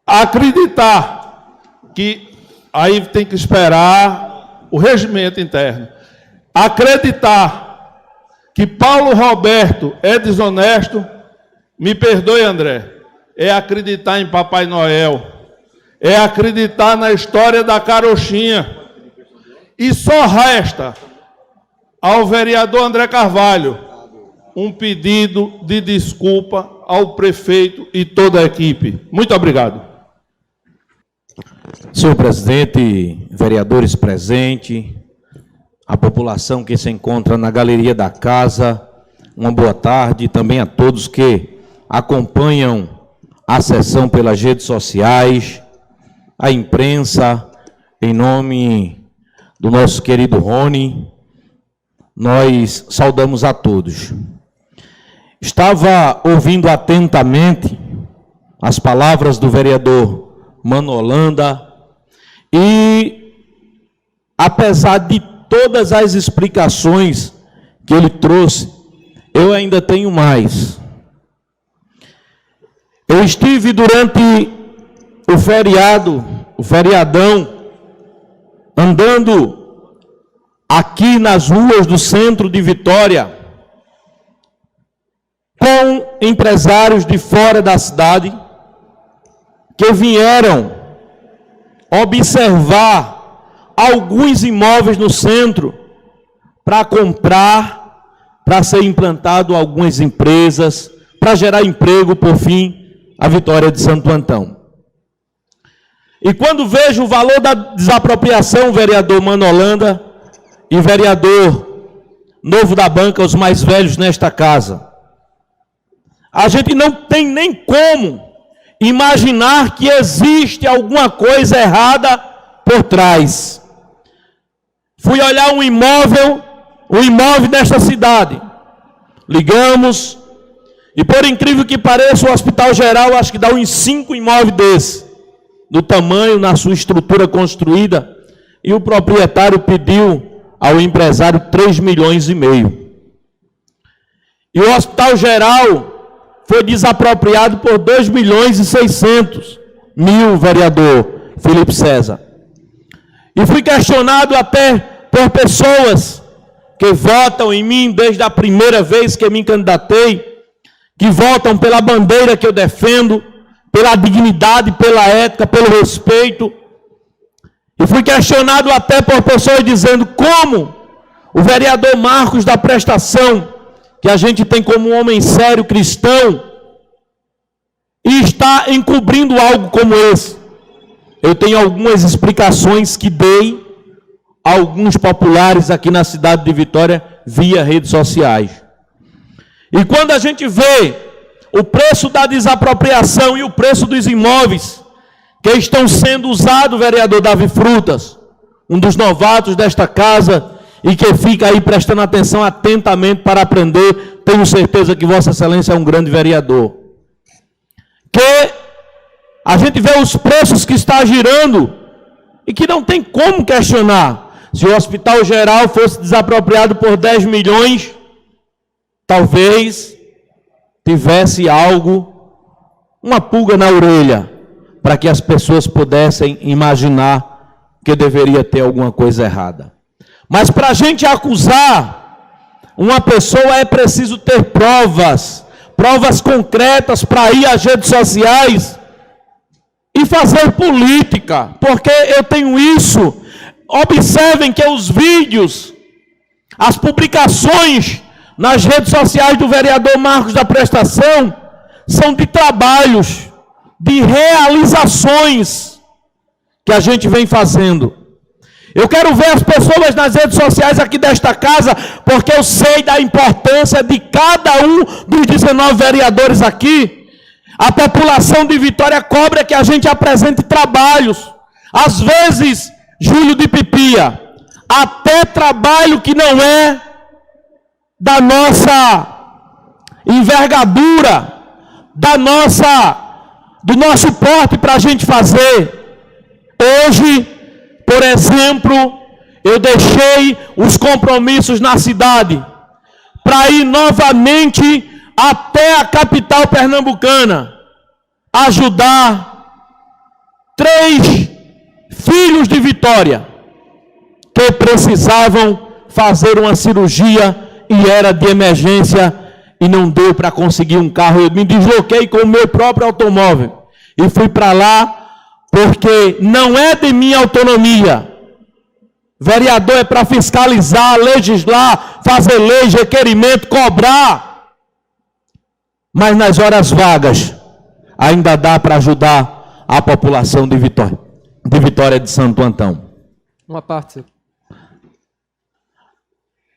S5: Acreditar que, aí tem que esperar o regimento interno, acreditar que Paulo Roberto é desonesto, me perdoe, André, é acreditar em Papai Noel, é acreditar na história da carochinha. E só resta ao vereador André Carvalho um pedido de desculpa ao prefeito e toda a equipe. Muito obrigado.
S6: Senhor presidente, vereadores presentes, a população que se encontra na galeria da casa, uma boa tarde, também a todos que acompanham a sessão pelas redes sociais, a imprensa, em nome do nosso querido Rony, nós saudamos a todos. Estava ouvindo atentamente as palavras do vereador Mano Holanda e, apesar de todas as explicações que ele trouxe, eu ainda tenho mais. Eu estive durante o feriadão, andando aqui nas ruas do centro de Vitória, com empresários de fora da cidade, que vieram observar alguns imóveis no centro para comprar, para ser implantado algumas empresas, para gerar emprego, por fim, a Vitória de Santo Antão. E quando vejo o valor da desapropriação, vereador Mano Holanda e vereador novo da banca, os mais velhos nesta casa, a gente não tem nem como imaginar que existe alguma coisa errada por trás. Fui olhar um imóvel desta cidade. Ligamos, e por incrível que pareça, o Hospital Geral, acho que dá uns 5 imóveis desses, do tamanho, na sua estrutura construída, e o proprietário pediu ao empresário 3,5 milhões. E o Hospital Geral foi desapropriado por 2,6 milhões, vereador Felipe César. E fui questionado até por pessoas que votam em mim desde a primeira vez que me candidatei, que votam pela bandeira que eu defendo, pela dignidade, pela ética, pelo respeito. E fui questionado até por pessoas dizendo como o vereador Marcos da Prestação, que a gente tem como um homem sério, cristão, e está encobrindo algo como esse. Eu tenho algumas explicações que dei a alguns populares aqui na cidade de Vitória via redes sociais. E quando a gente vê o preço da desapropriação e o preço dos imóveis que estão sendo usados, vereador Davi Frutas, um dos novatos desta casa, e que fica aí prestando atenção atentamente para aprender, tenho certeza que Vossa Excelência é um grande vereador. Que a gente vê os preços que está girando e que não tem como questionar. Se o Hospital Geral fosse desapropriado por 10 milhões, talvez tivesse algo, uma pulga na orelha, para que as pessoas pudessem imaginar que deveria ter alguma coisa errada. Mas para a gente acusar uma pessoa é preciso ter provas concretas para ir às redes sociais e fazer política, porque eu tenho isso. Observem que os vídeos, as publicações nas redes sociais do vereador Marcos da Prestação são de trabalhos, de realizações que a gente vem fazendo. Eu quero ver as pessoas nas redes sociais aqui desta casa, porque eu sei da importância de cada um dos 19 vereadores aqui. A população de Vitória cobra que a gente apresente trabalhos. Às vezes, Júlio de Pipia, até trabalho que não é da nossa envergadura, do nosso porte para a gente fazer. Hoje, por exemplo, eu deixei os compromissos na cidade para ir novamente até a capital pernambucana, ajudar 3 filhos de Vitória que precisavam fazer uma cirurgia e era de emergência e não deu para conseguir um carro. Eu me desloquei com o meu próprio automóvel e fui para lá, porque não é de minha autonomia. Vereador é para fiscalizar, legislar, fazer lei, requerimento, cobrar. Mas nas horas vagas, ainda dá para ajudar a população de Vitória de Santo Antão.
S3: Uma parte.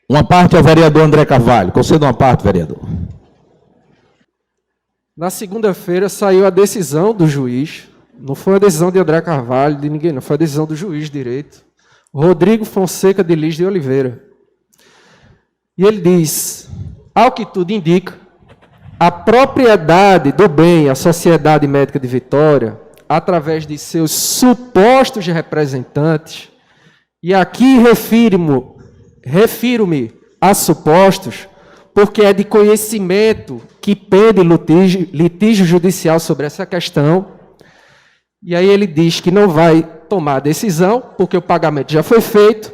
S6: Uma parte é o vereador André Carvalho. Conceda uma parte, vereador.
S3: Na segunda-feira saiu a decisão do juiz. Não foi a decisão de André Carvalho, de ninguém, não. Foi a decisão do juiz de direito, Rodrigo Fonseca de Lis de Oliveira. E ele diz, ao que tudo indica, a propriedade do bem, a Sociedade Médica de Vitória, através de seus supostos representantes, e aqui refiro-me a supostos, porque é de conhecimento que pende litígio judicial sobre essa questão. E aí ele diz que não vai tomar decisão, porque o pagamento já foi feito.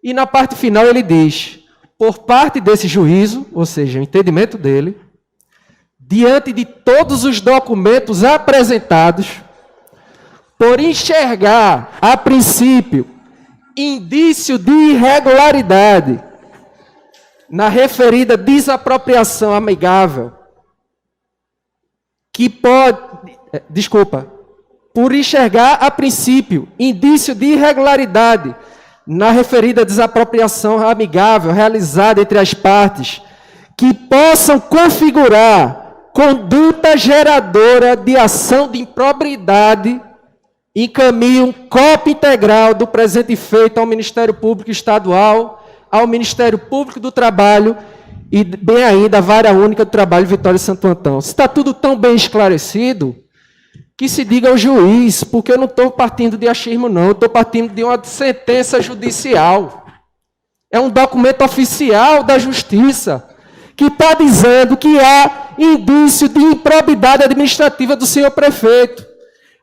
S3: E na parte final ele diz, por parte desse juízo, ou seja, o entendimento dele, diante de todos os documentos apresentados, por enxergar, a princípio, indício de irregularidade na referida desapropriação amigável, que pode... por enxergar, a princípio, indício de irregularidade na referida desapropriação amigável realizada entre as partes, que possam configurar conduta geradora de ação de improbidade, encaminham cópia integral do presente feito ao Ministério Público Estadual, ao Ministério Público do Trabalho e, bem ainda, à Vara Única do Trabalho Vitória e Santo Antão. Se está tudo tão bem esclarecido, que se diga ao juiz, porque eu não estou partindo de achismo, não. Eu estou partindo de uma sentença judicial. É um documento oficial da Justiça, que está dizendo que há indício de improbidade administrativa do senhor prefeito.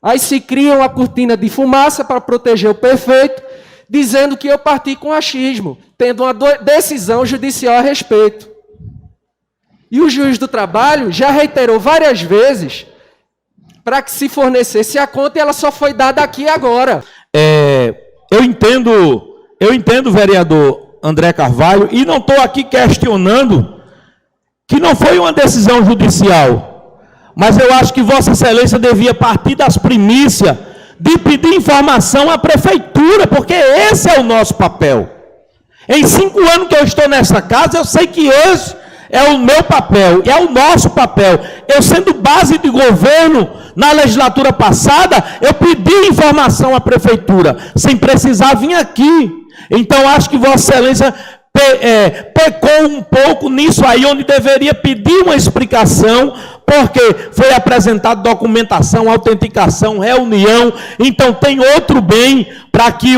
S3: Aí se cria uma cortina de fumaça para proteger o prefeito, dizendo que eu parti com achismo, tendo uma decisão judicial a respeito. E o juiz do trabalho já reiterou várias vezes, para que se fornecesse a conta e ela só foi dada aqui agora.
S6: Eu entendo, vereador André Carvalho, e não estou aqui questionando que não foi uma decisão judicial, mas eu acho que Vossa Excelência devia partir das primícias de pedir informação à prefeitura, porque esse é o nosso papel. Em 5 anos que eu estou nessa casa, eu sei que esse é o meu papel, é o nosso papel. Eu, sendo base de governo na legislatura passada, eu pedi informação à prefeitura, sem precisar vir aqui. Então, acho que Vossa Excelência pecou um pouco nisso aí, onde deveria pedir uma explicação, porque foi apresentada documentação, autenticação, reunião. Então, tem outro bem para que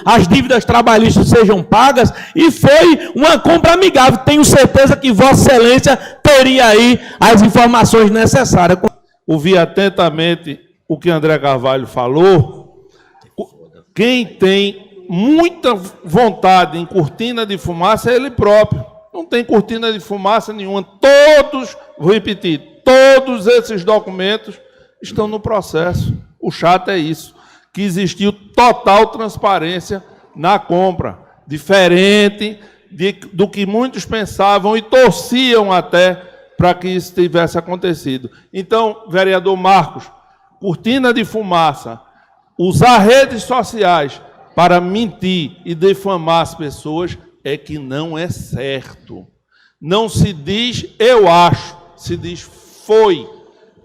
S6: as dívidas trabalhistas sejam pagas, e foi uma compra amigável. Tenho certeza que Vossa Excelência teria aí as informações necessárias.
S5: Ouvi atentamente o que André Carvalho falou. Quem tem muita vontade em cortina de fumaça é ele próprio. Não tem cortina de fumaça nenhuma. Todos, vou repetir, todos esses documentos estão no processo. O chato é isso, que existiu total transparência na compra, diferente do que muitos pensavam e torciam até para que isso tivesse acontecido. Então, vereador Marcos, cortina de fumaça, usar redes sociais para mentir e difamar as pessoas é que não é certo. Não se diz eu acho, se diz foi,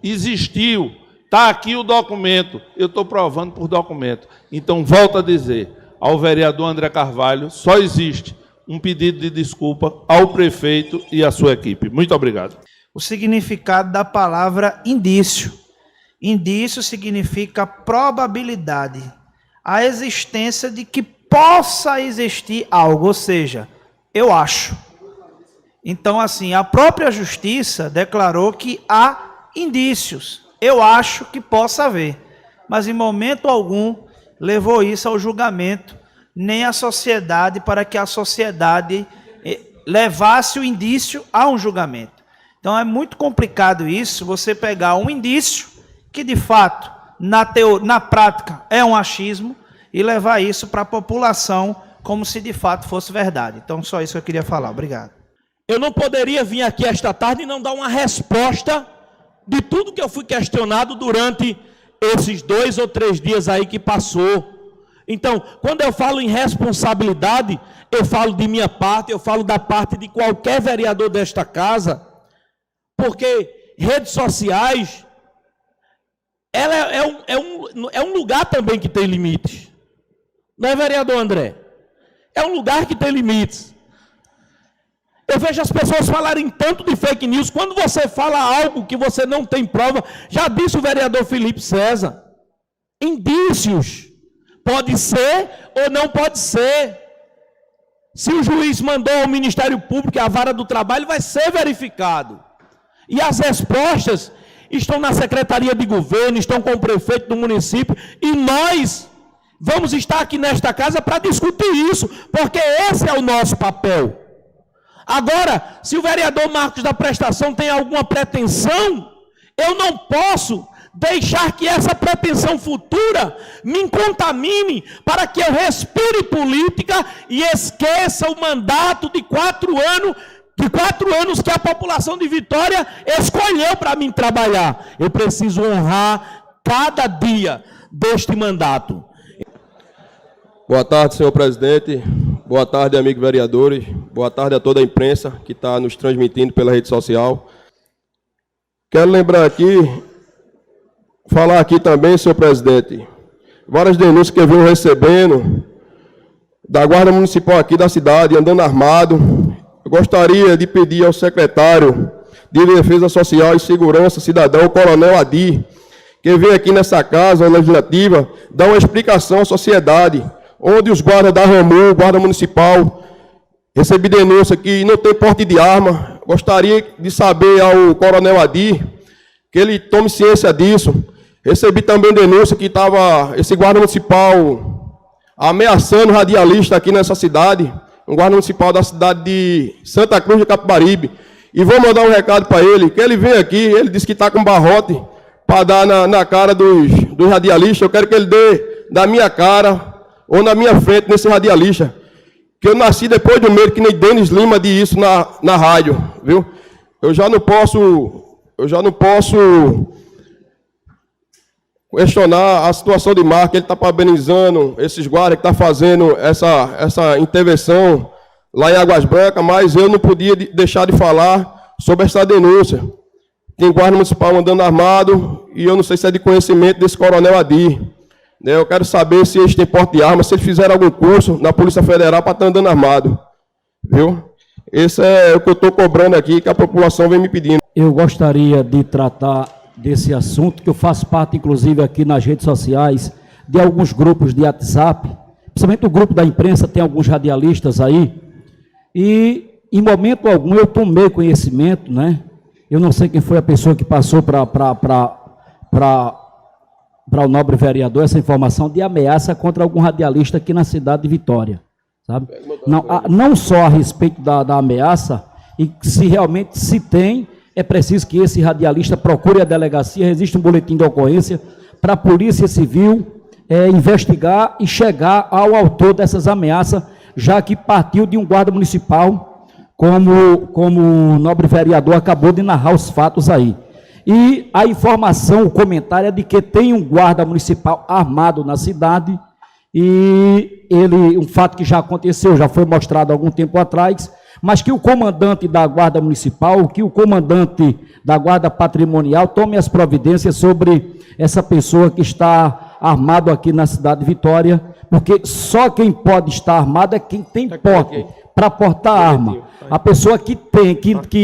S5: existiu, está aqui o documento, eu estou provando por documento. Então, volto a dizer, ao vereador André Carvalho, só existe um pedido de desculpa ao prefeito e à sua equipe. Muito obrigado.
S7: O significado da palavra indício. Indício significa probabilidade, a existência de que possa existir algo, ou seja, eu acho. Então, assim, a própria justiça declarou que há indícios. Eu acho que possa haver. Mas em momento algum levou isso ao julgamento, nem a sociedade, para que a sociedade levasse o indício a um julgamento. Então é muito complicado isso, você pegar um indício, que de fato, na prática, é um achismo, e levar isso para a população como se de fato fosse verdade. Então, só isso que eu queria falar. Obrigado.
S6: Eu não poderia vir aqui esta tarde e não dar uma resposta de tudo que eu fui questionado durante esses 2 ou 3 dias aí que passou. Então, quando eu falo em responsabilidade, eu falo de minha parte, eu falo da parte de qualquer vereador desta casa, porque redes sociais, ela é um lugar também que tem limites. Não é, vereador André? É um lugar que tem limites. Eu vejo as pessoas falarem tanto de fake news. Quando você fala algo que você não tem prova, já disse o vereador Felipe César, indícios. Pode ser ou não pode ser. Se o juiz mandou ao Ministério Público, a vara do trabalho, vai ser verificado. E as respostas estão na Secretaria de Governo, estão com o prefeito do município, e nós vamos estar aqui nesta casa para discutir isso, porque esse é o nosso papel. Agora, se o vereador Marcos da Prestação tem alguma pretensão, eu não posso deixar que essa pretensão futura me contamine para que eu respire política e esqueça o mandato de 4 anos que a população de Vitória escolheu para mim trabalhar. Eu preciso honrar cada dia deste mandato.
S10: Boa tarde, senhor presidente. Boa tarde, amigos vereadores. Boa tarde a toda a imprensa que está nos transmitindo pela rede social. Quero lembrar aqui, falar aqui também, senhor presidente, várias denúncias que eu venho recebendo da Guarda Municipal aqui da cidade, andando armado. Eu gostaria de pedir ao secretário de Defesa Social e Segurança Cidadã, o Coronel Adir, que vem aqui nessa casa legislativa, dar uma explicação à sociedade, onde os guardas da RAMU, Guarda Municipal, recebi denúncia que não tem porte de arma. Gostaria de saber ao Coronel Adir, que ele tome ciência disso. Recebi também denúncia que estava esse guarda municipal ameaçando radialista aqui nessa cidade, um guarda municipal da cidade de Santa Cruz de Capibaribe. E vou mandar um recado para ele, que ele vem aqui, ele disse que está com barrote, para dar na cara dos radialistas, eu quero que ele dê da minha cara ou na minha frente nesse radialista. Que eu nasci depois do meio, que nem Denis Lima disse isso na rádio, viu? Eu já não posso questionar a situação de Marco. Ele está parabenizando esses guardas que estão fazendo essa intervenção lá em Águas Brancas, mas eu não podia deixar de falar sobre essa denúncia. Tem guarda municipal andando armado, e eu não sei se é de conhecimento desse coronel Adir. Eu quero saber se eles têm porte de arma, se eles fizeram algum curso na Polícia Federal para estar andando armado. Viu? Esse é o que eu estou cobrando aqui, que a população vem me pedindo.
S9: Eu gostaria de tratar desse assunto, que eu faço parte, inclusive, aqui nas redes sociais, de alguns grupos de WhatsApp, principalmente o grupo da imprensa, tem alguns radialistas aí, e em momento algum eu tomei conhecimento, né? Eu não sei quem foi a pessoa que passou para o nobre vereador essa informação de ameaça contra algum radialista aqui na cidade de Vitória, sabe? Não só a respeito da ameaça, e se realmente se tem, é preciso que esse radialista procure a delegacia, existe um boletim de ocorrência para a Polícia Civil investigar e chegar ao autor dessas ameaças, já que partiu de um guarda municipal, como o nobre vereador acabou de narrar os fatos aí. E a informação, o comentário é de que tem um guarda municipal armado na cidade, e um fato que já aconteceu, já foi mostrado há algum tempo atrás, mas que o comandante da Guarda Municipal, que o comandante da Guarda Patrimonial tome as providências sobre essa pessoa que está armado aqui na cidade de Vitória, porque só quem pode estar armado é quem tem porte para portar arma. A pessoa que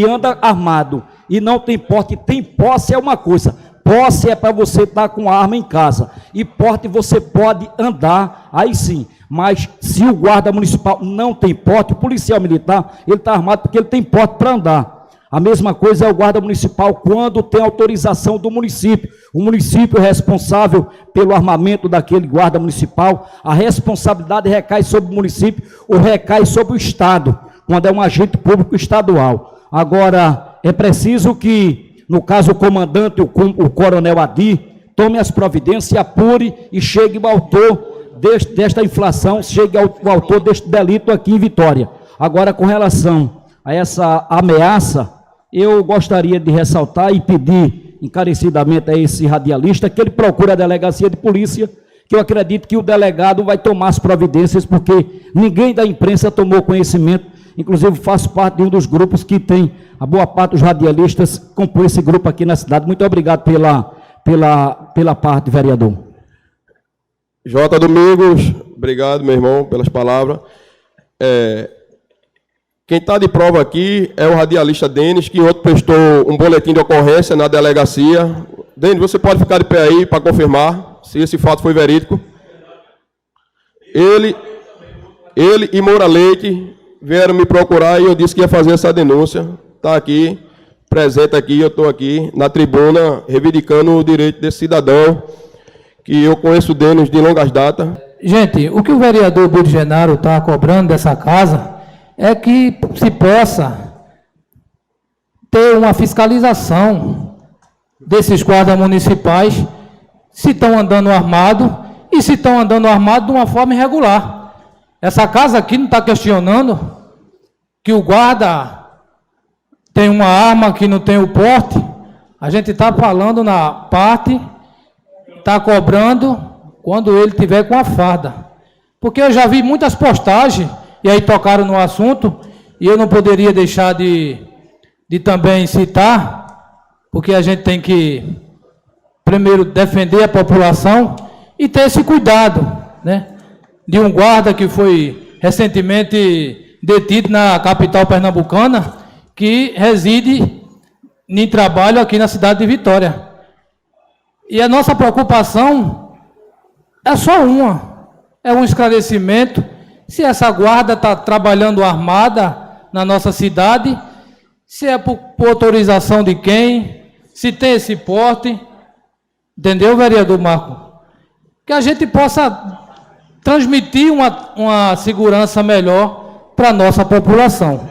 S9: anda armado e não tem porte, tem posse é uma coisa. Posse é para você estar com arma em casa, e porte você pode andar, aí sim. Mas se o guarda municipal não tem porte, o policial militar, ele está armado porque ele tem porte para andar. A mesma coisa é o guarda municipal quando tem autorização do município. O município é responsável pelo armamento daquele guarda municipal, a responsabilidade recai sobre o município ou recai sobre o Estado, quando é um agente público estadual. Agora, é preciso que, no caso, o comandante, o coronel Adir, tome as providências, apure e chegue ao autor desta inflação, chegue ao autor deste delito aqui em Vitória. Agora, com relação a essa ameaça, eu gostaria de ressaltar e pedir encarecidamente a esse radialista que ele procure a delegacia de polícia, que eu acredito que o delegado vai tomar as providências, porque ninguém da imprensa tomou conhecimento. Inclusive, faço parte de um dos grupos que tem, a boa parte dos radialistas compõe esse grupo aqui na cidade. Muito obrigado pela parte, vereador.
S10: J. Domingos, obrigado, meu irmão, pelas palavras. Quem está de prova aqui é o radialista Denis, que ontem prestou um boletim de ocorrência na delegacia. Denis, você pode ficar de pé aí para confirmar se esse fato foi verídico. Ele e Moura Leite vieram me procurar e eu disse que ia fazer essa denúncia. Está aqui, presente aqui, eu estou aqui na tribuna reivindicando o direito desse cidadão, que eu conheço Denis de longas datas.
S11: Gente, o que o vereador Bídio Genaro está cobrando dessa casa é que se possa ter uma fiscalização desses guardas municipais, se estão andando armado e se estão andando armado de uma forma irregular. Essa casa aqui não está questionando que o guarda tem uma arma que não tem o porte. A gente está falando na parte, está cobrando quando ele tiver com a farda. Porque eu já vi muitas postagens, e aí tocaram no assunto, e eu não poderia deixar de também citar, porque a gente tem que, primeiro, defender a população e ter esse cuidado, né? De um guarda que foi recentemente detido na capital pernambucana, que reside em trabalho aqui na cidade de Vitória. E a nossa preocupação é só uma, é um esclarecimento, se essa guarda está trabalhando armada na nossa cidade, se é por autorização de quem, se tem esse porte, entendeu, vereador Marco? Que a gente possa transmitir uma segurança melhor para a nossa população.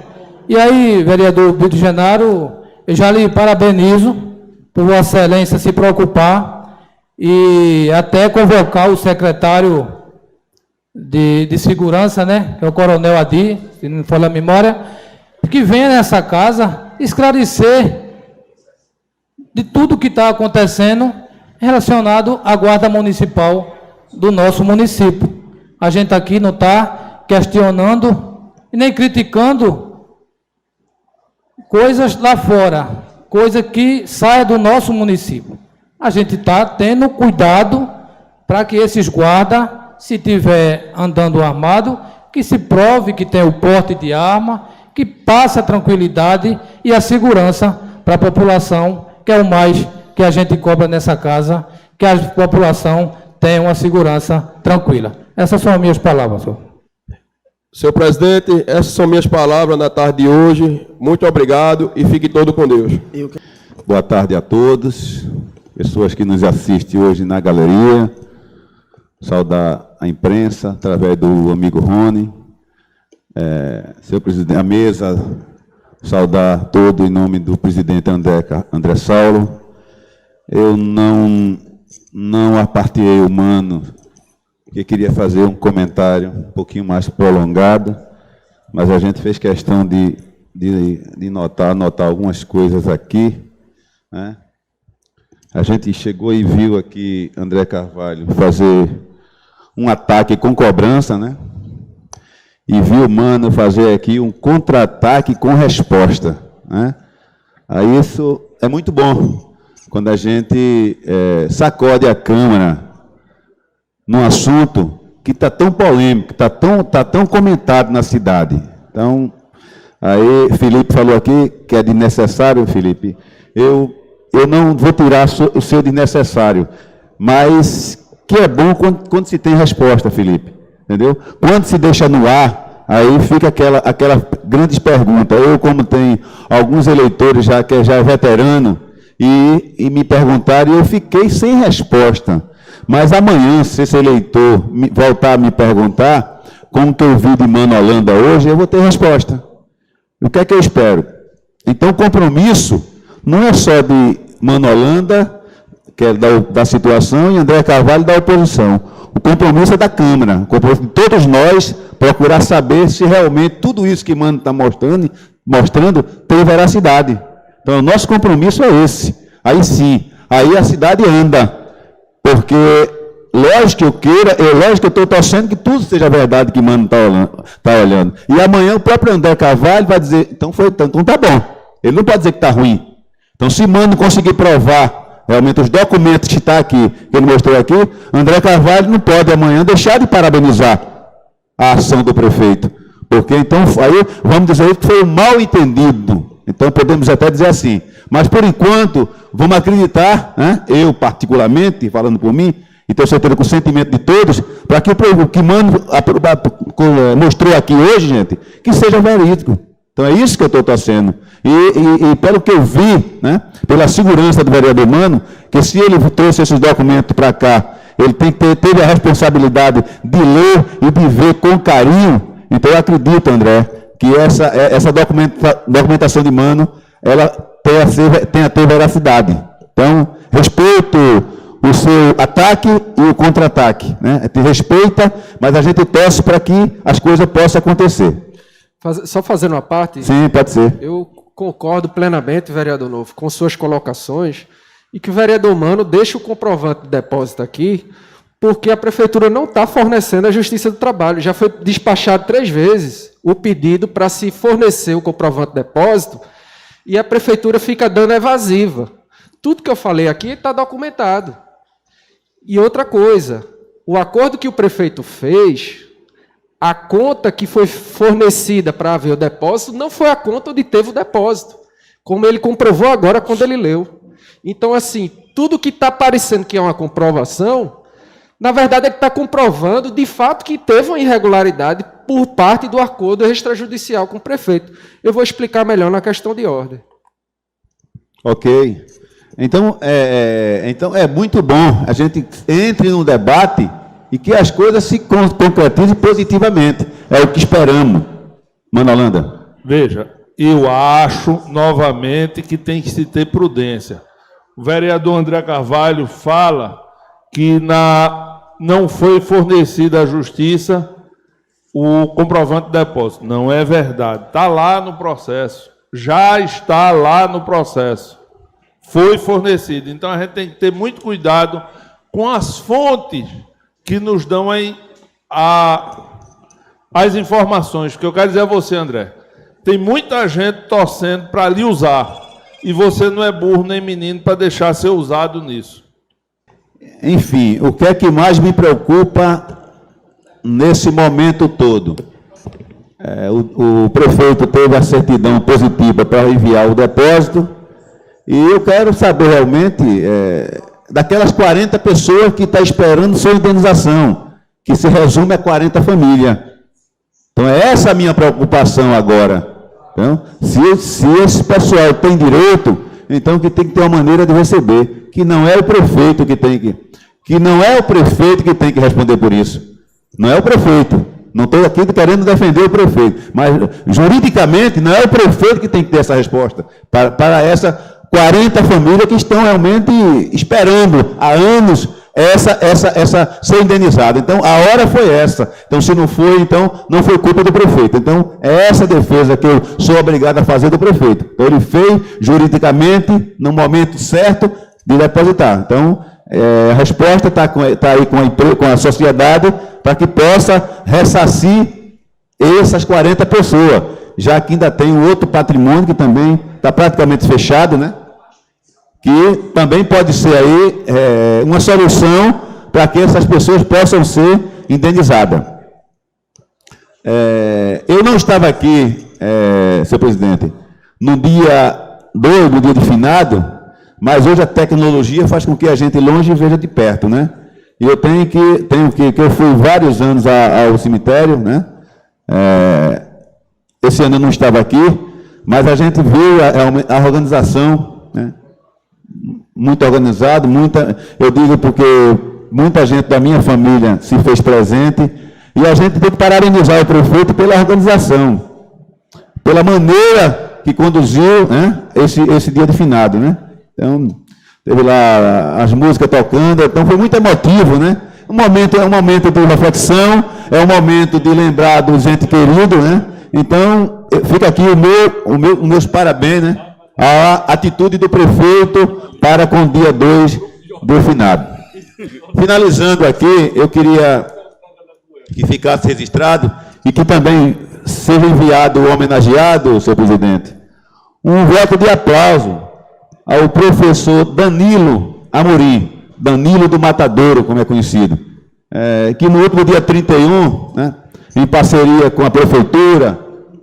S11: E aí, vereador Bídio Genaro, eu já lhe parabenizo por Vossa Excelência se preocupar e até convocar o secretário de Segurança, né, que é o Coronel Adi, se não me falha a memória, que venha nessa casa esclarecer de tudo que está acontecendo relacionado à Guarda Municipal do nosso município. A gente aqui não está questionando e nem criticando coisas lá fora, coisa que saia do nosso município. A gente está tendo cuidado para que esses guardas, se tiver andando armado, que se prove que tem o porte de arma, que passe a tranquilidade e a segurança para a população, que é o mais que a gente cobra nessa casa, que a população tenha uma segurança tranquila. Essas são as minhas palavras, senhor.
S10: Senhor presidente, essas são minhas palavras na tarde de hoje. Muito obrigado e fique todo com Deus.
S12: Boa tarde a todos, pessoas que nos assistem hoje na galeria. Saudar a imprensa através do amigo Rony. Senhor presidente, a mesa, saudar todo em nome do presidente André Saulo. Eu não apartei o Mano, que queria fazer um comentário um pouquinho mais prolongado, mas a gente fez questão de anotar algumas coisas aqui, né? A gente chegou e viu aqui André Carvalho fazer um ataque com cobrança, né? E viu o Mano fazer aqui um contra-ataque com resposta, né? Aí isso é muito bom, quando a gente sacode a Câmara num assunto que está tão polêmico, está tão comentado na cidade. Então, aí Felipe falou aqui que é desnecessário, Felipe. Eu não vou tirar o seu desnecessário, mas que é bom quando se tem resposta, Felipe. Entendeu? Quando se deixa no ar, aí fica aquela grandes perguntas. Eu, como tem alguns eleitores que já é veterano, e me perguntaram, e eu fiquei sem resposta. Mas amanhã, se esse eleitor voltar a me perguntar, como que eu vi de Mano Holanda hoje, eu vou ter resposta. O que é que eu espero? Então, o compromisso não é só de Mano Holanda, que é da situação, e André Carvalho da oposição. O compromisso é da Câmara, o compromisso de todos nós, procurar saber se realmente tudo isso que Mano está mostrando tem veracidade. Então, o nosso compromisso é esse. Aí sim, aí a cidade anda. Porque, lógico que eu estou torcendo que tudo seja verdade que Mano está olhando. E amanhã o próprio André Carvalho vai dizer, então tá bom. Ele não pode dizer que está ruim. Então, se Mano conseguir provar realmente os documentos que está aqui, que ele mostrou aqui, André Carvalho não pode amanhã deixar de parabenizar a ação do prefeito. Porque então, aí vamos dizer que foi um mal entendido. Então, podemos até dizer assim. Mas, por enquanto, vamos acreditar, né? Eu particularmente, falando por mim, e tenho certeza com o sentimento de todos, para que o que Mano mostrou aqui hoje, gente, que seja verídico. Então, é isso que eu estou torcendo. E pelo que eu vi, né, pela segurança do vereador Mano, que se ele trouxe esses documentos para cá, ele teve a responsabilidade de ler e de ver com carinho. Então, eu acredito, André, que essa documentação de Mano, ela tem a ter veracidade. Então, respeito o seu ataque e o contra-ataque, né? Te respeita, mas a gente torce para que as coisas possam acontecer.
S3: Só fazendo uma parte.
S12: Sim, pode ser.
S3: Eu concordo plenamente, vereador Novo, com suas colocações, e que o vereador Mano deixe o comprovante de depósito aqui, porque a prefeitura não está fornecendo a Justiça do Trabalho. Já foi despachado 3 vezes o pedido para se fornecer o comprovante de depósito, e a prefeitura fica dando evasiva. Tudo que eu falei aqui está documentado. E outra coisa, o acordo que o prefeito fez, a conta que foi fornecida para haver o depósito, não foi a conta onde teve o depósito, como ele comprovou agora quando ele leu. Então, assim, tudo que está parecendo que é uma comprovação, na verdade, ele está comprovando, de fato, que teve uma irregularidade por parte do acordo extrajudicial com o prefeito. Eu vou explicar melhor na questão de ordem.
S12: Ok. Então é muito bom a gente entre num debate e que as coisas se concretizem positivamente. É o que esperamos. Mano Holanda.
S5: Veja, eu acho, novamente, que tem que se ter prudência. o vereador André Carvalho fala que não foi fornecido à Justiça o comprovante de depósito. Não é verdade. Está lá no processo. Já está lá no processo. Foi fornecido. Então, a gente tem que ter muito cuidado com as fontes que nos dão as informações. Porque eu quero dizer a você, André, tem muita gente torcendo para lhe usar. E você não é burro nem menino para deixar ser usado nisso.
S12: Enfim, o que é que mais me preocupa nesse momento todo? O prefeito teve a certidão positiva para enviar o depósito, e eu quero saber realmente daquelas 40 pessoas que estão esperando sua indenização, que se resume a 40 famílias. Então, é essa a minha preocupação agora. Então, se esse pessoal tem direito, então que tem que ter uma maneira de receber, que não é o prefeito que tem que responder por isso. Não é o prefeito. Não estou aqui querendo defender o prefeito, mas juridicamente não é o prefeito que tem que ter essa resposta para essas 40 famílias que estão realmente esperando há anos essa ser indenizada. Então, a hora foi essa. Então, se não foi, então, não foi culpa do prefeito. Então, é essa defesa que eu sou obrigado a fazer do prefeito. Então, ele fez juridicamente, no momento certo, de depositar. Então, a resposta está aí com a sociedade para que possa ressarcir essas 40 pessoas, já que ainda tem um outro patrimônio que também está praticamente fechado, né? Que também pode ser aí uma solução para que essas pessoas possam ser indenizadas. Eu não estava aqui, senhor presidente, no dia 2, no dia de finado, mas hoje a tecnologia faz com que a gente longe veja de perto, né? E eu eu fui vários anos ao cemitério, né? Esse ano eu não estava aqui, mas a gente viu a organização, né? Muito organizado, eu digo porque muita gente da minha família se fez presente, e a gente tem que parabenizar o prefeito pela organização, pela maneira que conduziu, né, esse dia de finado, né? Então, teve lá as músicas tocando, então foi muito emotivo, né? É um momento de reflexão, é um momento de lembrar dos entes queridos, né? Então, fica aqui os meus parabéns, né? A atitude do prefeito para com o dia 2 do finado. Finalizando aqui, eu queria que ficasse registrado e que também seja enviado o homenageado, senhor presidente, um voto de aplauso ao professor Danilo Amorim, Danilo do Matadouro, como é conhecido, que no último dia 31, né, em parceria com a prefeitura,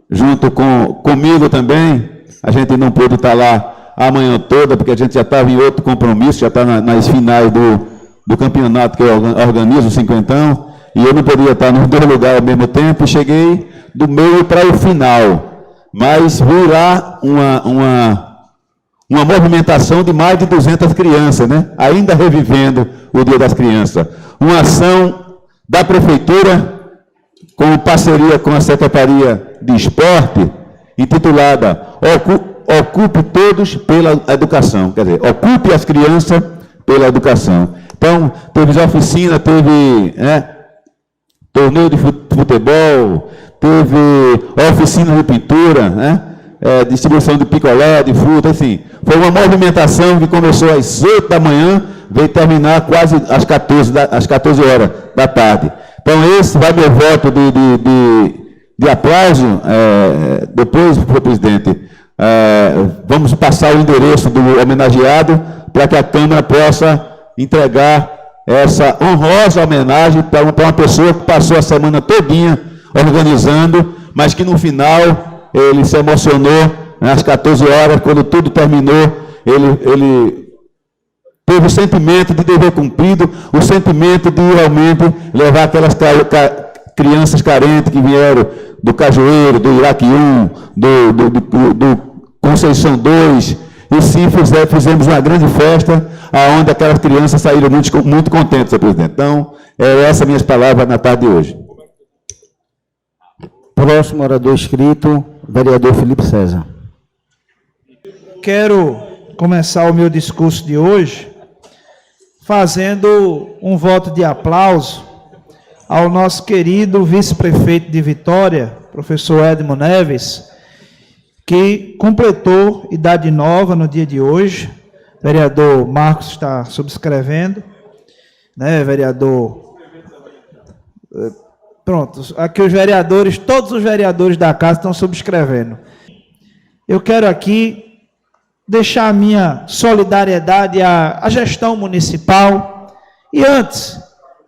S12: junto comigo também, a gente não pôde estar lá a manhã toda, porque a gente já estava em outro compromisso, já está nas finais do campeonato que eu organizo, o cinquentão, e eu não podia estar nos dois lugares ao mesmo tempo, e cheguei do meio para o final. Mas vi lá uma movimentação de mais de 200 crianças, né? Ainda revivendo o Dia das Crianças. Uma ação da prefeitura, com parceria com a Secretaria de Esporte, intitulada Ocupe Todos pela Educação. Quer dizer, ocupe as crianças pela educação. Então, teve oficina, teve torneio de futebol, teve oficina de pintura, né? Distribuição de picolé, de fruta, assim. Foi uma movimentação que começou às 8 da manhã, veio terminar quase às 14 horas da tarde. Então, esse vai meu voto de aplauso. Depois, senhor presidente, vamos passar o endereço do homenageado para que a Câmara possa entregar essa honrosa homenagem para uma pessoa que passou a semana todinha organizando, mas que no final ele se emocionou, né, às 14 horas, quando tudo terminou, ele teve o sentimento de dever cumprido, o sentimento de realmente levar aquelas crianças carentes que vieram do Cajueiro, do Iraque 1, do Conceição 2, e sim fizemos uma grande festa, onde aquelas crianças saíram muito contentes, senhor presidente. Então, essas minhas palavras na tarde de hoje.
S1: Próximo orador inscrito, vereador Felipe César.
S7: Quero começar o meu discurso de hoje fazendo um voto de aplauso ao nosso querido vice-prefeito de Vitória, professor Edmo Neves, que completou idade nova no dia de hoje. O vereador Marcos está subscrevendo, né, vereador? Pronto, aqui os vereadores, todos os vereadores da casa estão subscrevendo. Eu quero aqui deixar a minha solidariedade à gestão municipal e antes,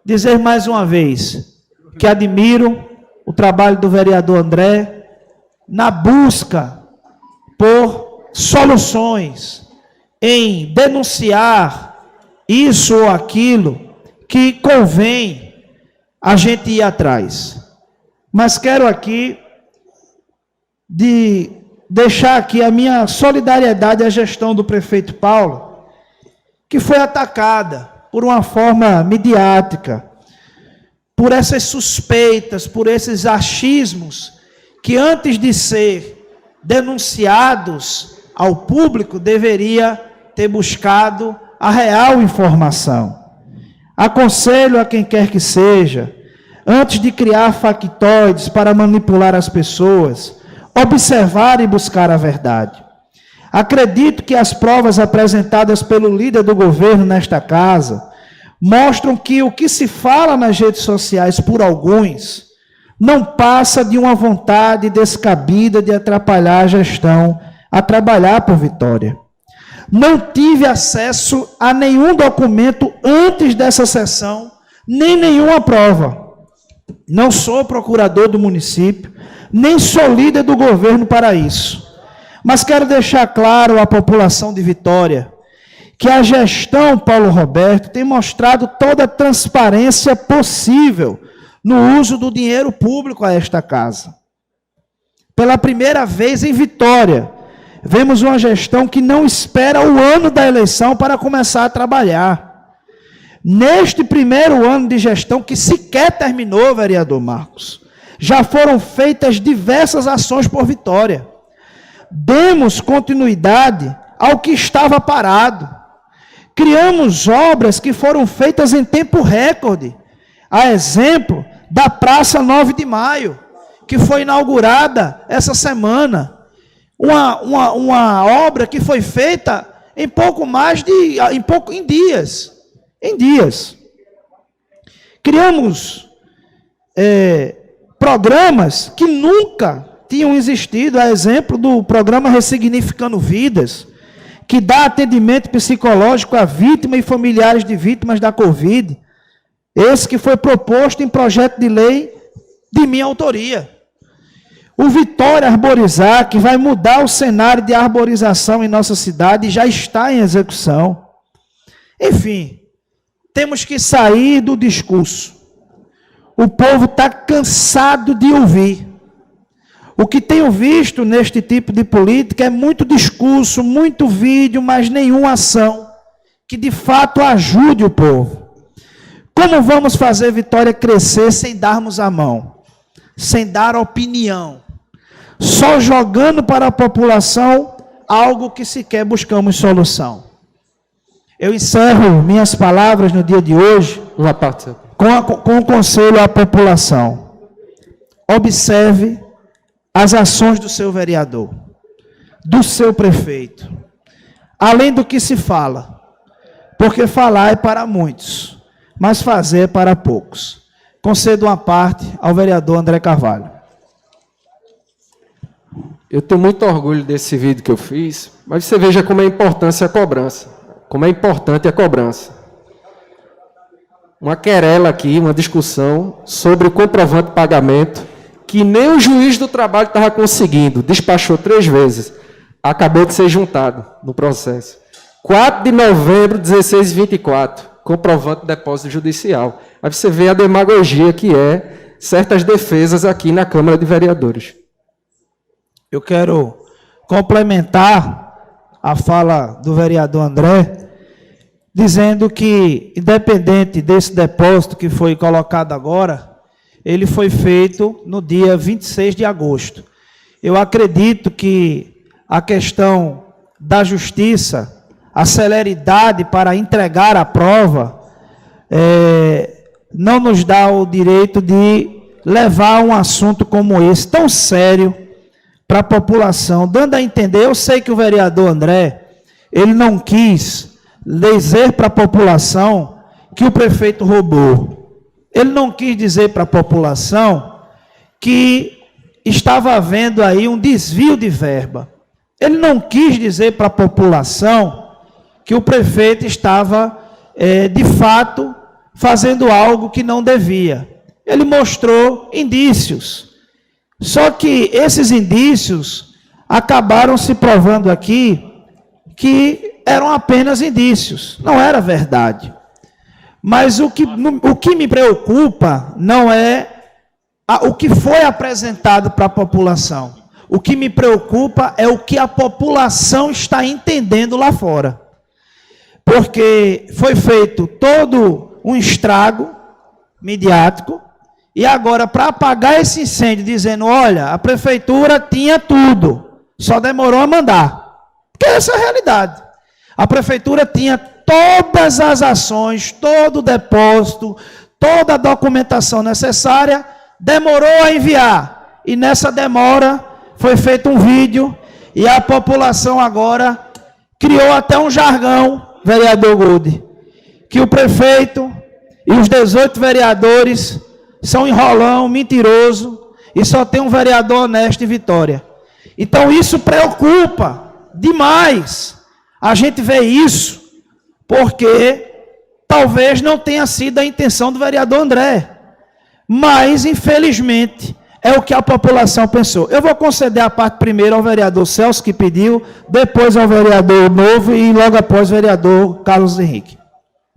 S7: dizer mais uma vez que admiro o trabalho do vereador André na busca por soluções, em denunciar isso ou aquilo que convém a gente ir atrás. Mas quero aqui deixar aqui a minha solidariedade à gestão do prefeito Paulo, que foi atacada por uma forma midiática, por essas suspeitas, por esses achismos, que antes de ser denunciados ao público, deveria ter buscado a real informação. Aconselho a quem quer que seja, antes de criar factoides para manipular as pessoas, observar e buscar a verdade. Acredito que as provas apresentadas pelo líder do governo nesta casa mostram que o que se fala nas redes sociais por alguns não passa de uma vontade descabida de atrapalhar a gestão a trabalhar por Vitória. Não tive acesso a nenhum documento antes dessa sessão, nem nenhuma prova. Não sou procurador do município, nem sou líder do governo para isso. Mas quero deixar claro à população de Vitória que a gestão Paulo Roberto tem mostrado toda a transparência possível no uso do dinheiro público a esta casa. Pela primeira vez em Vitória, vemos uma gestão que não espera o ano da eleição para começar a trabalhar. Neste primeiro ano de gestão, que sequer terminou, vereador Marcos, já foram feitas diversas ações por Vitória. Demos continuidade ao que estava parado. Criamos obras que foram feitas em tempo recorde. A exemplo da Praça 9 de Maio, que foi inaugurada essa semana. Uma obra que foi feita em pouco mais de... em dias. Em dias. Criamos programas que nunca tinham existido, a exemplo do programa Ressignificando Vidas, que dá atendimento psicológico a vítimas e familiares de vítimas da Covid. Esse que foi proposto em projeto de lei de minha autoria. O Vitória Arborizar, que vai mudar o cenário de arborização em nossa cidade, já está em execução. Enfim, temos que sair do discurso. O povo está cansado de ouvir. O que tenho visto neste tipo de política é muito discurso, muito vídeo, mas nenhuma ação que de fato ajude o povo. Como vamos fazer Vitória crescer sem darmos a mão? Sem dar opinião? Só jogando para a população algo que sequer buscamos solução. Eu encerro minhas palavras no dia de hoje com um conselho à população. Observe as ações do seu vereador, do seu prefeito, além do que se fala, porque falar é para muitos, mas fazer é para poucos. Concedo uma parte ao vereador André Carvalho.
S3: Eu tenho muito orgulho desse vídeo que eu fiz, mas você veja como é importante a cobrança. Como é importante a cobrança. Uma querela aqui, uma discussão sobre o comprovante de pagamento, que nem o juiz do trabalho estava conseguindo, despachou 3 vezes, acabou de ser juntado no processo. 4 de novembro, 16h24, comprovante de depósito judicial. Aí você vê a demagogia que é certas defesas aqui na Câmara de Vereadores.
S7: Eu quero complementar a fala do vereador André, dizendo que, independente desse depósito que foi colocado agora, ele foi feito no dia 26 de agosto. Eu acredito que a questão da justiça a celeridade para entregar a prova, não nos dá o direito de levar um assunto como esse, tão sério, para a população, dando a entender. Eu sei que o vereador André, ele não quis dizer para a população que o prefeito roubou. Ele não quis dizer para a população que estava havendo aí um desvio de verba. Ele não quis dizer para a população que o prefeito estava, de fato, fazendo algo que não devia. Ele mostrou indícios. Só que esses indícios acabaram se provando aqui que eram apenas indícios, não era verdade. Mas o que me preocupa não é o que foi apresentado para a população. O que me preocupa é o que a população está entendendo lá fora. Porque foi feito todo um estrago midiático, e agora, para apagar esse incêndio, dizendo, olha, a prefeitura tinha tudo, só demorou a mandar. Porque essa é a realidade. A prefeitura tinha todas as ações, todo o depósito, toda a documentação necessária, demorou a enviar. E nessa demora, foi feito um vídeo, e a população agora criou até um jargão, vereador Gold, que o prefeito e os 18 vereadores são enrolão, mentiroso, e só tem um vereador honesto em Vitória. Então isso preocupa demais. A gente vê isso porque talvez não tenha sido a intenção do vereador André, mas infelizmente é o que a população pensou. Eu vou conceder a parte primeiro ao vereador Celso, que pediu, depois ao vereador Novo e logo após o vereador Carlos Henrique.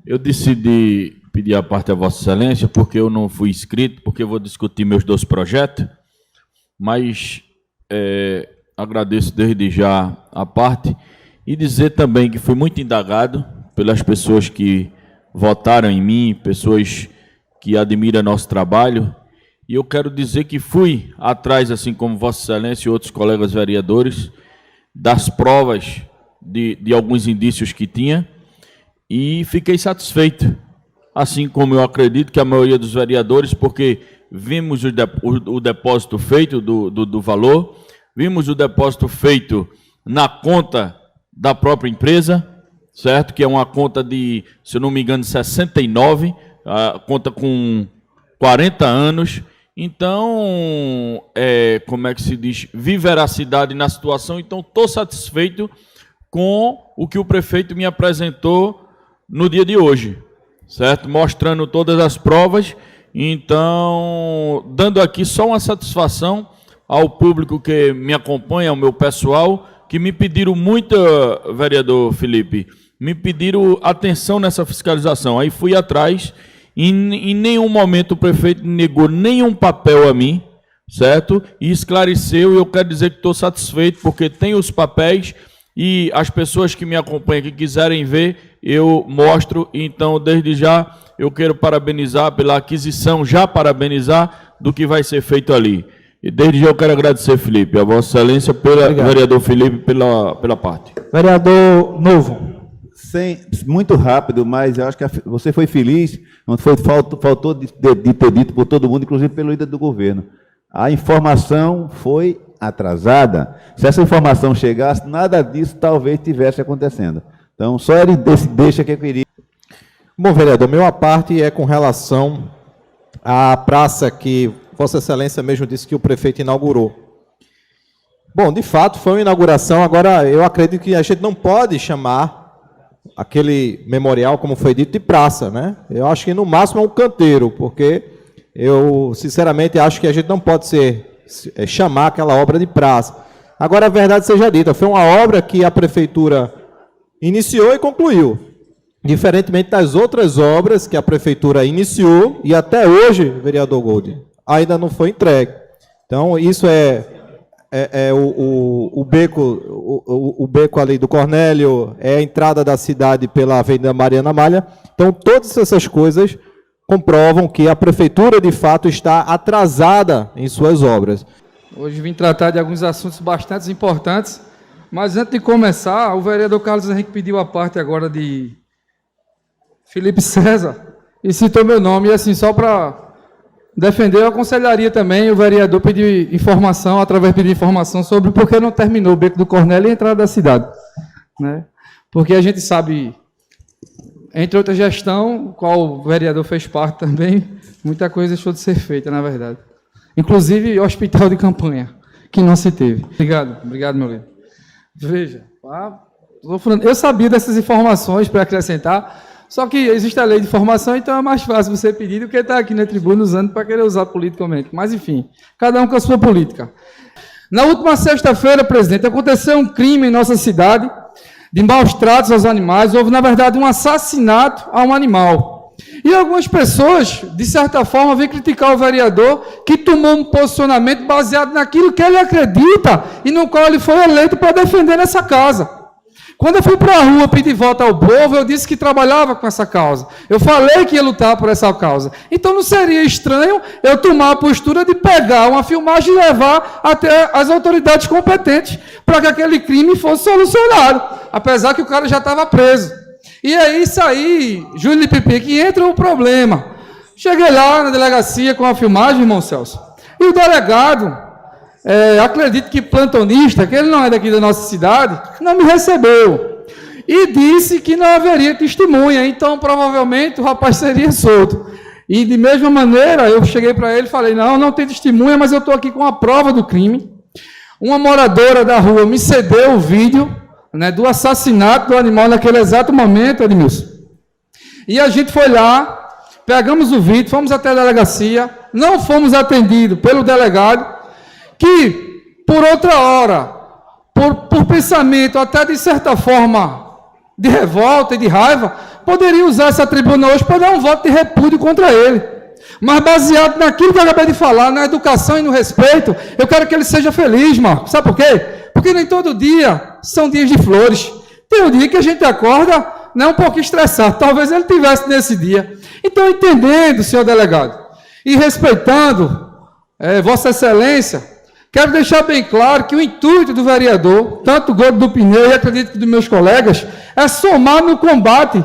S2: Eu decidi pedir a parte a Vossa Excelência, porque eu não fui inscrito, porque eu vou discutir meus 2 projetos, mas agradeço desde já a parte, e dizer também que fui muito indagado pelas pessoas que votaram em mim, pessoas que admiram nosso trabalho, e eu quero dizer que fui atrás, assim como Vossa Excelência e outros colegas vereadores, das provas de alguns indícios que tinha, e fiquei satisfeito. Assim como eu acredito que a maioria dos vereadores, porque vimos o depósito feito do valor, vimos o depósito feito na conta da própria empresa, certo? Que é uma conta de, se eu não me engano, 69, a conta com 40 anos. Então, como é que se diz? Vi veracidade na situação, então estou satisfeito com o que o prefeito me apresentou no dia de hoje. Certo? Mostrando todas as provas, então, dando aqui só uma satisfação ao público que me acompanha, ao meu pessoal, que me pediram muito, vereador Felipe, me pediram atenção nessa fiscalização. Aí fui atrás, e em nenhum momento o prefeito negou nenhum papel a mim, certo? E esclareceu, e eu quero dizer que estou satisfeito, porque tem os papéis, e as pessoas que me acompanham, que quiserem ver, eu mostro. Então, desde já, eu quero parabenizar pela aquisição, já parabenizar do que vai ser feito ali. E desde já eu quero agradecer, Felipe, a Vossa Excelência, vereador Felipe, pela parte.
S7: Vereador Novo.
S12: Muito rápido, mas eu acho que você foi feliz, não faltou de ter dito por todo mundo, inclusive pelo líder do governo. A informação foi atrasada. Se essa informação chegasse, nada disso talvez tivesse acontecendo. Então, só ele deixa que eu queria.
S4: Bom, vereador, minha parte é com relação à praça que Vossa Excelência mesmo disse que o prefeito inaugurou. Bom, de fato, foi uma inauguração. Agora, eu acredito que a gente não pode chamar aquele memorial, como foi dito, de praça, né? Eu acho que, no máximo, é um canteiro, porque eu, sinceramente, acho que a gente não pode chamar aquela obra de praça. Agora, a verdade seja dita, foi uma obra que a prefeitura iniciou e concluiu, diferentemente das outras obras que a prefeitura iniciou e até hoje, vereador Gold, ainda não foi entregue. Então, isso o beco ali do Cornélio, é a entrada da cidade pela Avenida Mariana Malha. Então, todas essas coisas comprovam que a prefeitura, de fato, está atrasada em suas obras.
S8: Hoje vim tratar de alguns assuntos bastante importantes, Mas antes de começar, o vereador Carlos Henrique pediu a parte agora de Felipe César e citou meu nome. E assim, só para defender, eu aconselharia também o vereador pedir informação, através de pedir informação sobre por que não terminou o Beco do Cornélio e a entrada da cidade. Né? Porque a gente sabe, entre outra gestão, qual o vereador fez parte também, muita coisa deixou de ser feita, na verdade. Inclusive o hospital de campanha, que não se teve. Obrigado, meu líder. Veja, eu sabia dessas informações para acrescentar, só que existe a lei de informação, então é mais fácil você pedir do que estar aqui na tribuna usando para querer usar politicamente. Mas, enfim, cada um com a sua política. Na última sexta-feira, presidente, aconteceu um crime em nossa cidade de maus tratos aos animais. Houve, na verdade, um assassinato a um animal. E algumas pessoas, de certa forma, vêm criticar o vereador que tomou um posicionamento baseado naquilo que ele acredita e no qual ele foi eleito para defender nessa casa. Quando eu fui para a rua pedir voto ao povo, eu disse que trabalhava com essa causa. Eu falei que ia lutar por essa causa. Então não seria estranho eu tomar a postura de pegar uma filmagem e levar até as autoridades competentes para que aquele crime fosse solucionado, apesar que o cara já estava preso. E é isso aí, Júlio Pipi, que entra o problema. Cheguei lá na delegacia com a filmagem, irmão Celso, e o delegado, acredito que plantonista, que ele não é daqui da nossa cidade, não me recebeu. E disse que não haveria testemunha, então provavelmente o rapaz seria solto. E de mesma maneira, eu cheguei para ele e falei, não tem testemunha, mas eu estou aqui com a prova do crime. Uma moradora da rua me cedeu o vídeo, né, do assassinato do animal naquele exato momento, Edmilson. E a gente foi lá, pegamos o vídeo, fomos até a delegacia, não fomos atendidos pelo delegado, que, por outra hora, por pensamento até de certa forma de revolta e de raiva, poderia usar essa tribuna hoje para dar um voto de repúdio contra ele. Mas baseado naquilo que eu acabei de falar, na educação e no respeito, eu quero que ele seja feliz, Marcos. Sabe por quê? Porque nem todo dia são dias de flores. Tem um dia que a gente acorda, né, um pouco estressado. Talvez ele tivesse nesse dia. Então, entendendo, senhor delegado, e respeitando Vossa Excelência, quero deixar bem claro que o intuito do vereador, tanto do Gordo do Pneu e acredito que dos meus colegas, é somar no combate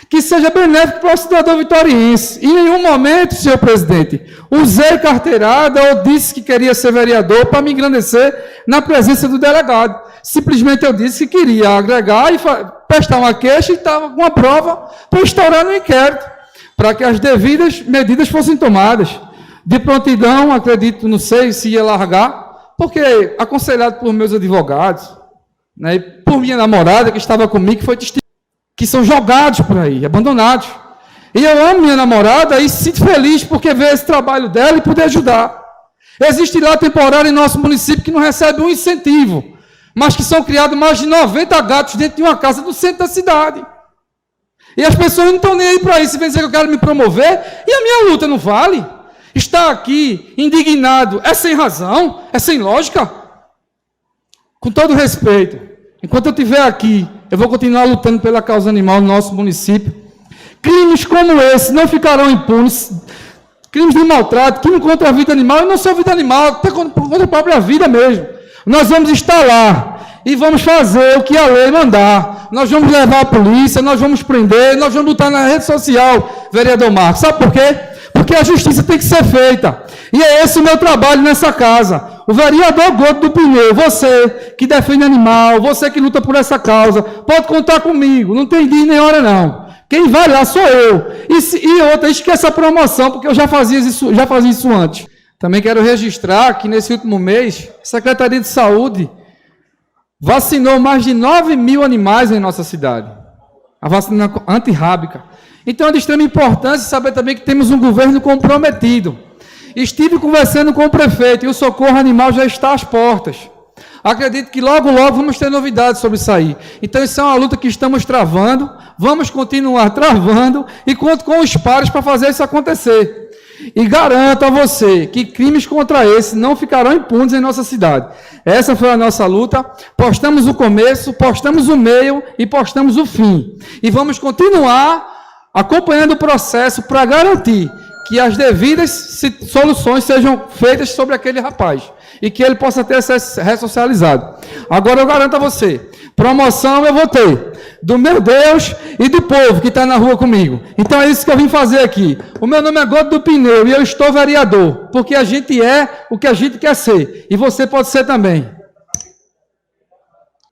S8: que seja benéfico para o cidadão vitoriense. Em nenhum momento, senhor presidente, usei carteirada ou disse que queria ser vereador para me engrandecer na presença do delegado. Simplesmente eu disse que queria agregar e prestar uma queixa e estava com uma prova para instaurar no inquérito, para que as devidas medidas fossem tomadas. De prontidão, acredito, não sei se ia largar, porque aconselhado por meus advogados, né, e por minha namorada que estava comigo, que foi testemunha, que são jogados por aí, abandonados. E eu amo minha namorada e sinto feliz porque ver esse trabalho dela e poder ajudar. Existe lá temporário em nosso município que não recebe um incentivo, mas que são criados mais de 90 gatos dentro de uma casa do centro da cidade. E as pessoas não estão nem aí para isso, se vem dizer que eu quero me promover, e a minha luta não vale. Estar aqui indignado é sem razão, é sem lógica. Com todo respeito, enquanto eu estiver aqui, eu vou continuar lutando pela causa animal no nosso município. Crimes como esse não ficarão impunes. Crimes de maltrato, crime contra a vida animal, e não só a vida animal, até contra a própria vida mesmo. Nós vamos estar lá e vamos fazer o que a lei mandar. Nós vamos levar a polícia, nós vamos prender, nós vamos lutar na rede social, vereador Marcos. Sabe por quê? Porque a justiça tem que ser feita. E é esse o meu trabalho nessa casa. O vereador Gordo do Pneu, você que defende animal, você que luta por essa causa, pode contar comigo, não tem dia nem hora não. Quem vai lá sou eu. E outra, esqueça a promoção, porque eu já fazia isso antes. Também quero registrar que nesse último mês, a Secretaria de Saúde vacinou mais de 9 mil animais em nossa cidade. A vacina antirrábica. Então é de extrema importância saber também que temos um governo comprometido. Estive conversando com o prefeito e o socorro animal já está às portas. Acredito que logo vamos ter novidades sobre isso aí. Então isso é uma luta que estamos travando, vamos continuar travando e conto com os pares para fazer isso acontecer. E garanto a você que crimes contra esse não ficarão impunes em nossa cidade. Essa foi a nossa luta. Postamos o começo, postamos o meio e postamos o fim. E vamos continuar acompanhando o processo para garantir que as devidas soluções sejam feitas sobre aquele rapaz. e que ele possa ter ser ressocializado. Agora eu garanto a você, promoção eu vou ter, do meu Deus e do povo que está na rua comigo. Então é isso que eu vim fazer aqui. O meu nome é Godo do Pneu e eu estou vereador, porque a gente é o que a gente quer ser, e você pode ser também.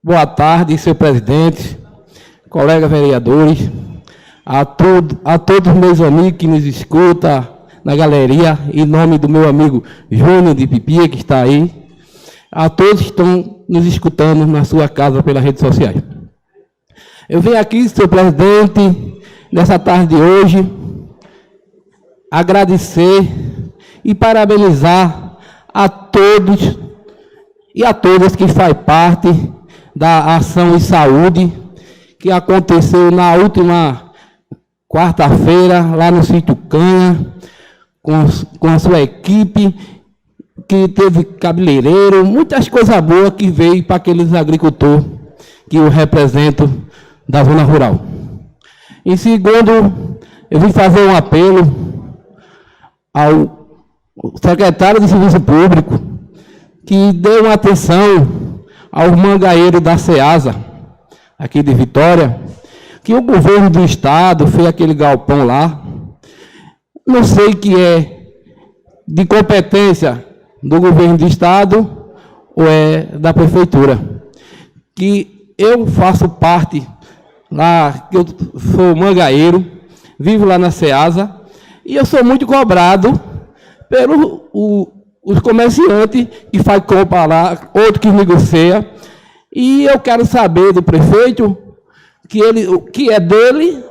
S11: Boa tarde, senhor presidente, colegas vereadores, a todos os meus amigos que nos escutam na galeria, em nome do meu amigo Júnior de Pipia, que está aí, a todos que estão nos escutando na sua casa pelas redes sociais. Eu venho aqui, senhor presidente, nessa tarde de hoje, agradecer e parabenizar a todos e a todas que fazem parte da ação em saúde que aconteceu na última quarta-feira, lá no Sítio Canha, com a sua equipe, que teve cabeleireiro, muitas coisas boas que veio para aqueles agricultores que eu represento da zona rural. Em segundo, eu vim fazer um apelo ao secretário de Serviço Público, que dê uma atenção aos mangaeiros da SEASA, aqui de Vitória, que o governo do estado fez aquele galpão lá, não sei que é de competência do governo do estado ou é da prefeitura, que eu faço parte lá, que eu sou mangaeiro, vivo lá na SEASA, e eu sou muito cobrado pelos os comerciantes que fazem compra lá, outro que negocia, e eu quero saber do prefeito que é dele,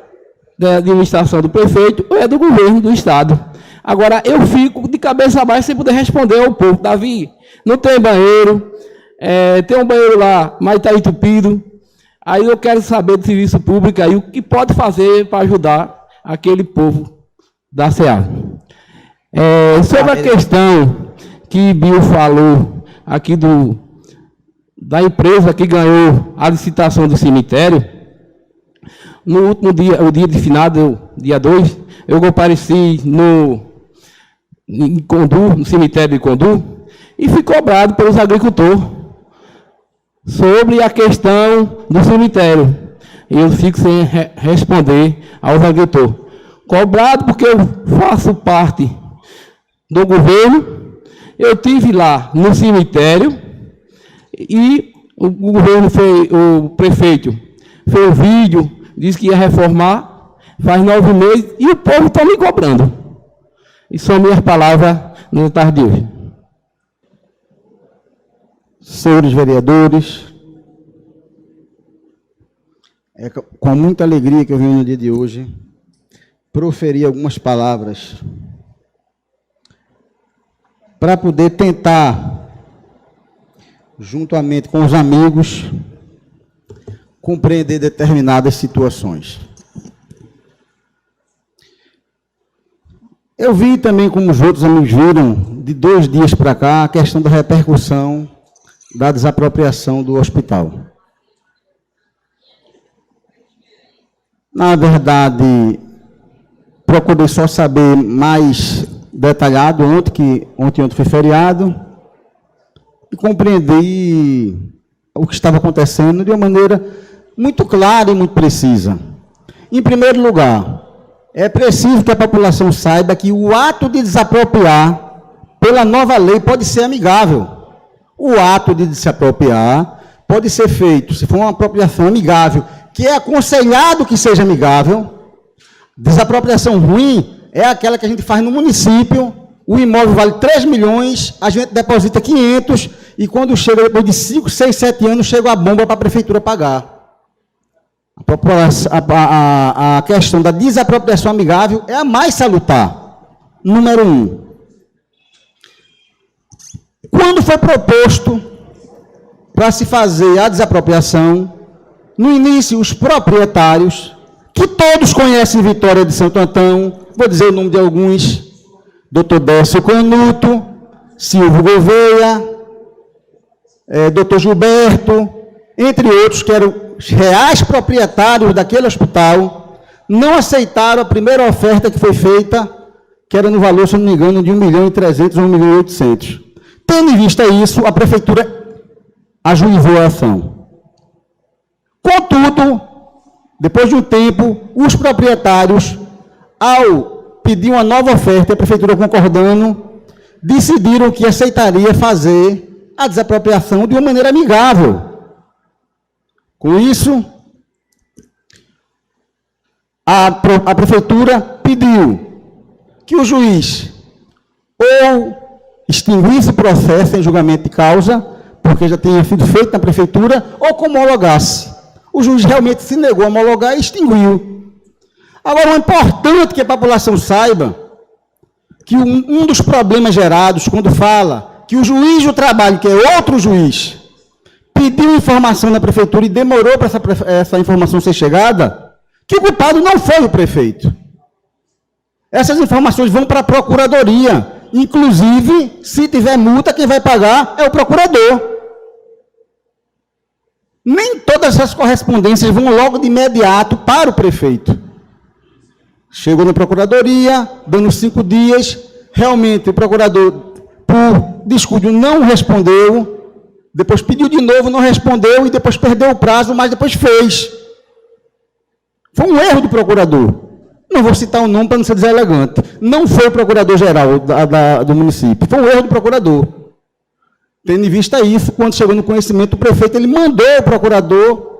S11: da administração do prefeito, ou é do governo do estado. Agora, eu fico de cabeça abaixo sem poder responder ao povo. Davi, não tem banheiro, tem um banheiro lá, mas está entupido. Aí eu quero saber do serviço público aí, o que pode fazer para ajudar aquele povo da SEASA. Sobre a questão que Bill falou aqui da empresa que ganhou a licitação do cemitério, no último dia, o dia de finado, dia 2, eu compareci em Condu, no cemitério de Condu, e fui cobrado pelos agricultores sobre a questão do cemitério. E eu fico sem responder aos agricultores. Cobrado porque eu faço parte do governo, eu tive lá no cemitério e o governo o prefeito fez o vídeo, disse que ia reformar, faz 9 meses, e o povo está me cobrando. E são minhas palavras na tarde de hoje.
S1: Senhores vereadores, é com muita alegria que eu venho no dia de hoje proferir algumas palavras para poder tentar, juntamente com os amigos, compreender determinadas situações. Eu vi também, como os outros amigos viram, de 2 dias para cá, a questão da repercussão da desapropriação do hospital. Na verdade, procurei só saber mais detalhado ontem foi feriado, e compreendi o que estava acontecendo de uma maneira muito clara e muito precisa. Em primeiro lugar, é preciso que a população saiba que o ato de desapropriar, pela nova lei, pode ser amigável. O ato de se apropriar pode ser feito, se for uma apropriação amigável, que é aconselhado que seja amigável. Desapropriação ruim é aquela que a gente faz no município, o imóvel vale 3 milhões, a gente deposita 500, e quando chega, depois de 5, 6, 7 anos, chega a bomba para a prefeitura pagar. A questão da desapropriação amigável é a mais salutar. Número 1. Quando foi proposto para se fazer a desapropriação, no início, os proprietários, que todos conhecem Vitória de Santo Antão, vou dizer o nome de alguns: Dr. Décio Canuto, Silvio Gouveia, Dr. Gilberto, entre outros, que eram os reais proprietários daquele hospital, não aceitaram a primeira oferta que foi feita, que era no valor, se não me engano, de 1.300.000 ou 1.800.000. Tendo em vista isso, a prefeitura ajuizou a ação. Contudo, depois de um tempo, os proprietários, ao pedir uma nova oferta, a prefeitura concordando, decidiram que aceitaria fazer a desapropriação de uma maneira amigável. Com isso, a prefeitura pediu que o juiz ou extinguisse o processo em julgamento de causa, porque já tinha sido feito na prefeitura, ou que homologasse. O juiz realmente se negou a homologar e extinguiu. Agora, o importante que a população saiba que um dos problemas gerados quando fala que o juiz do trabalho, que é outro juiz, pediu informação na prefeitura e demorou para essa informação ser chegada, que o culpado não foi o prefeito. Essas informações vão para a procuradoria. Inclusive, se tiver multa, quem vai pagar é o procurador. Nem todas essas correspondências vão logo de imediato para o prefeito. Chegou na procuradoria, dando 5 dias, realmente o procurador, por descuido, não respondeu, depois pediu de novo, não respondeu, e depois perdeu o prazo, mas depois fez. Foi um erro do procurador. Não vou citar o nome para não ser deselegante. Não foi o procurador-geral do município, foi um erro do procurador. Tendo em vista isso, quando chegou no conhecimento do prefeito, ele mandou o procurador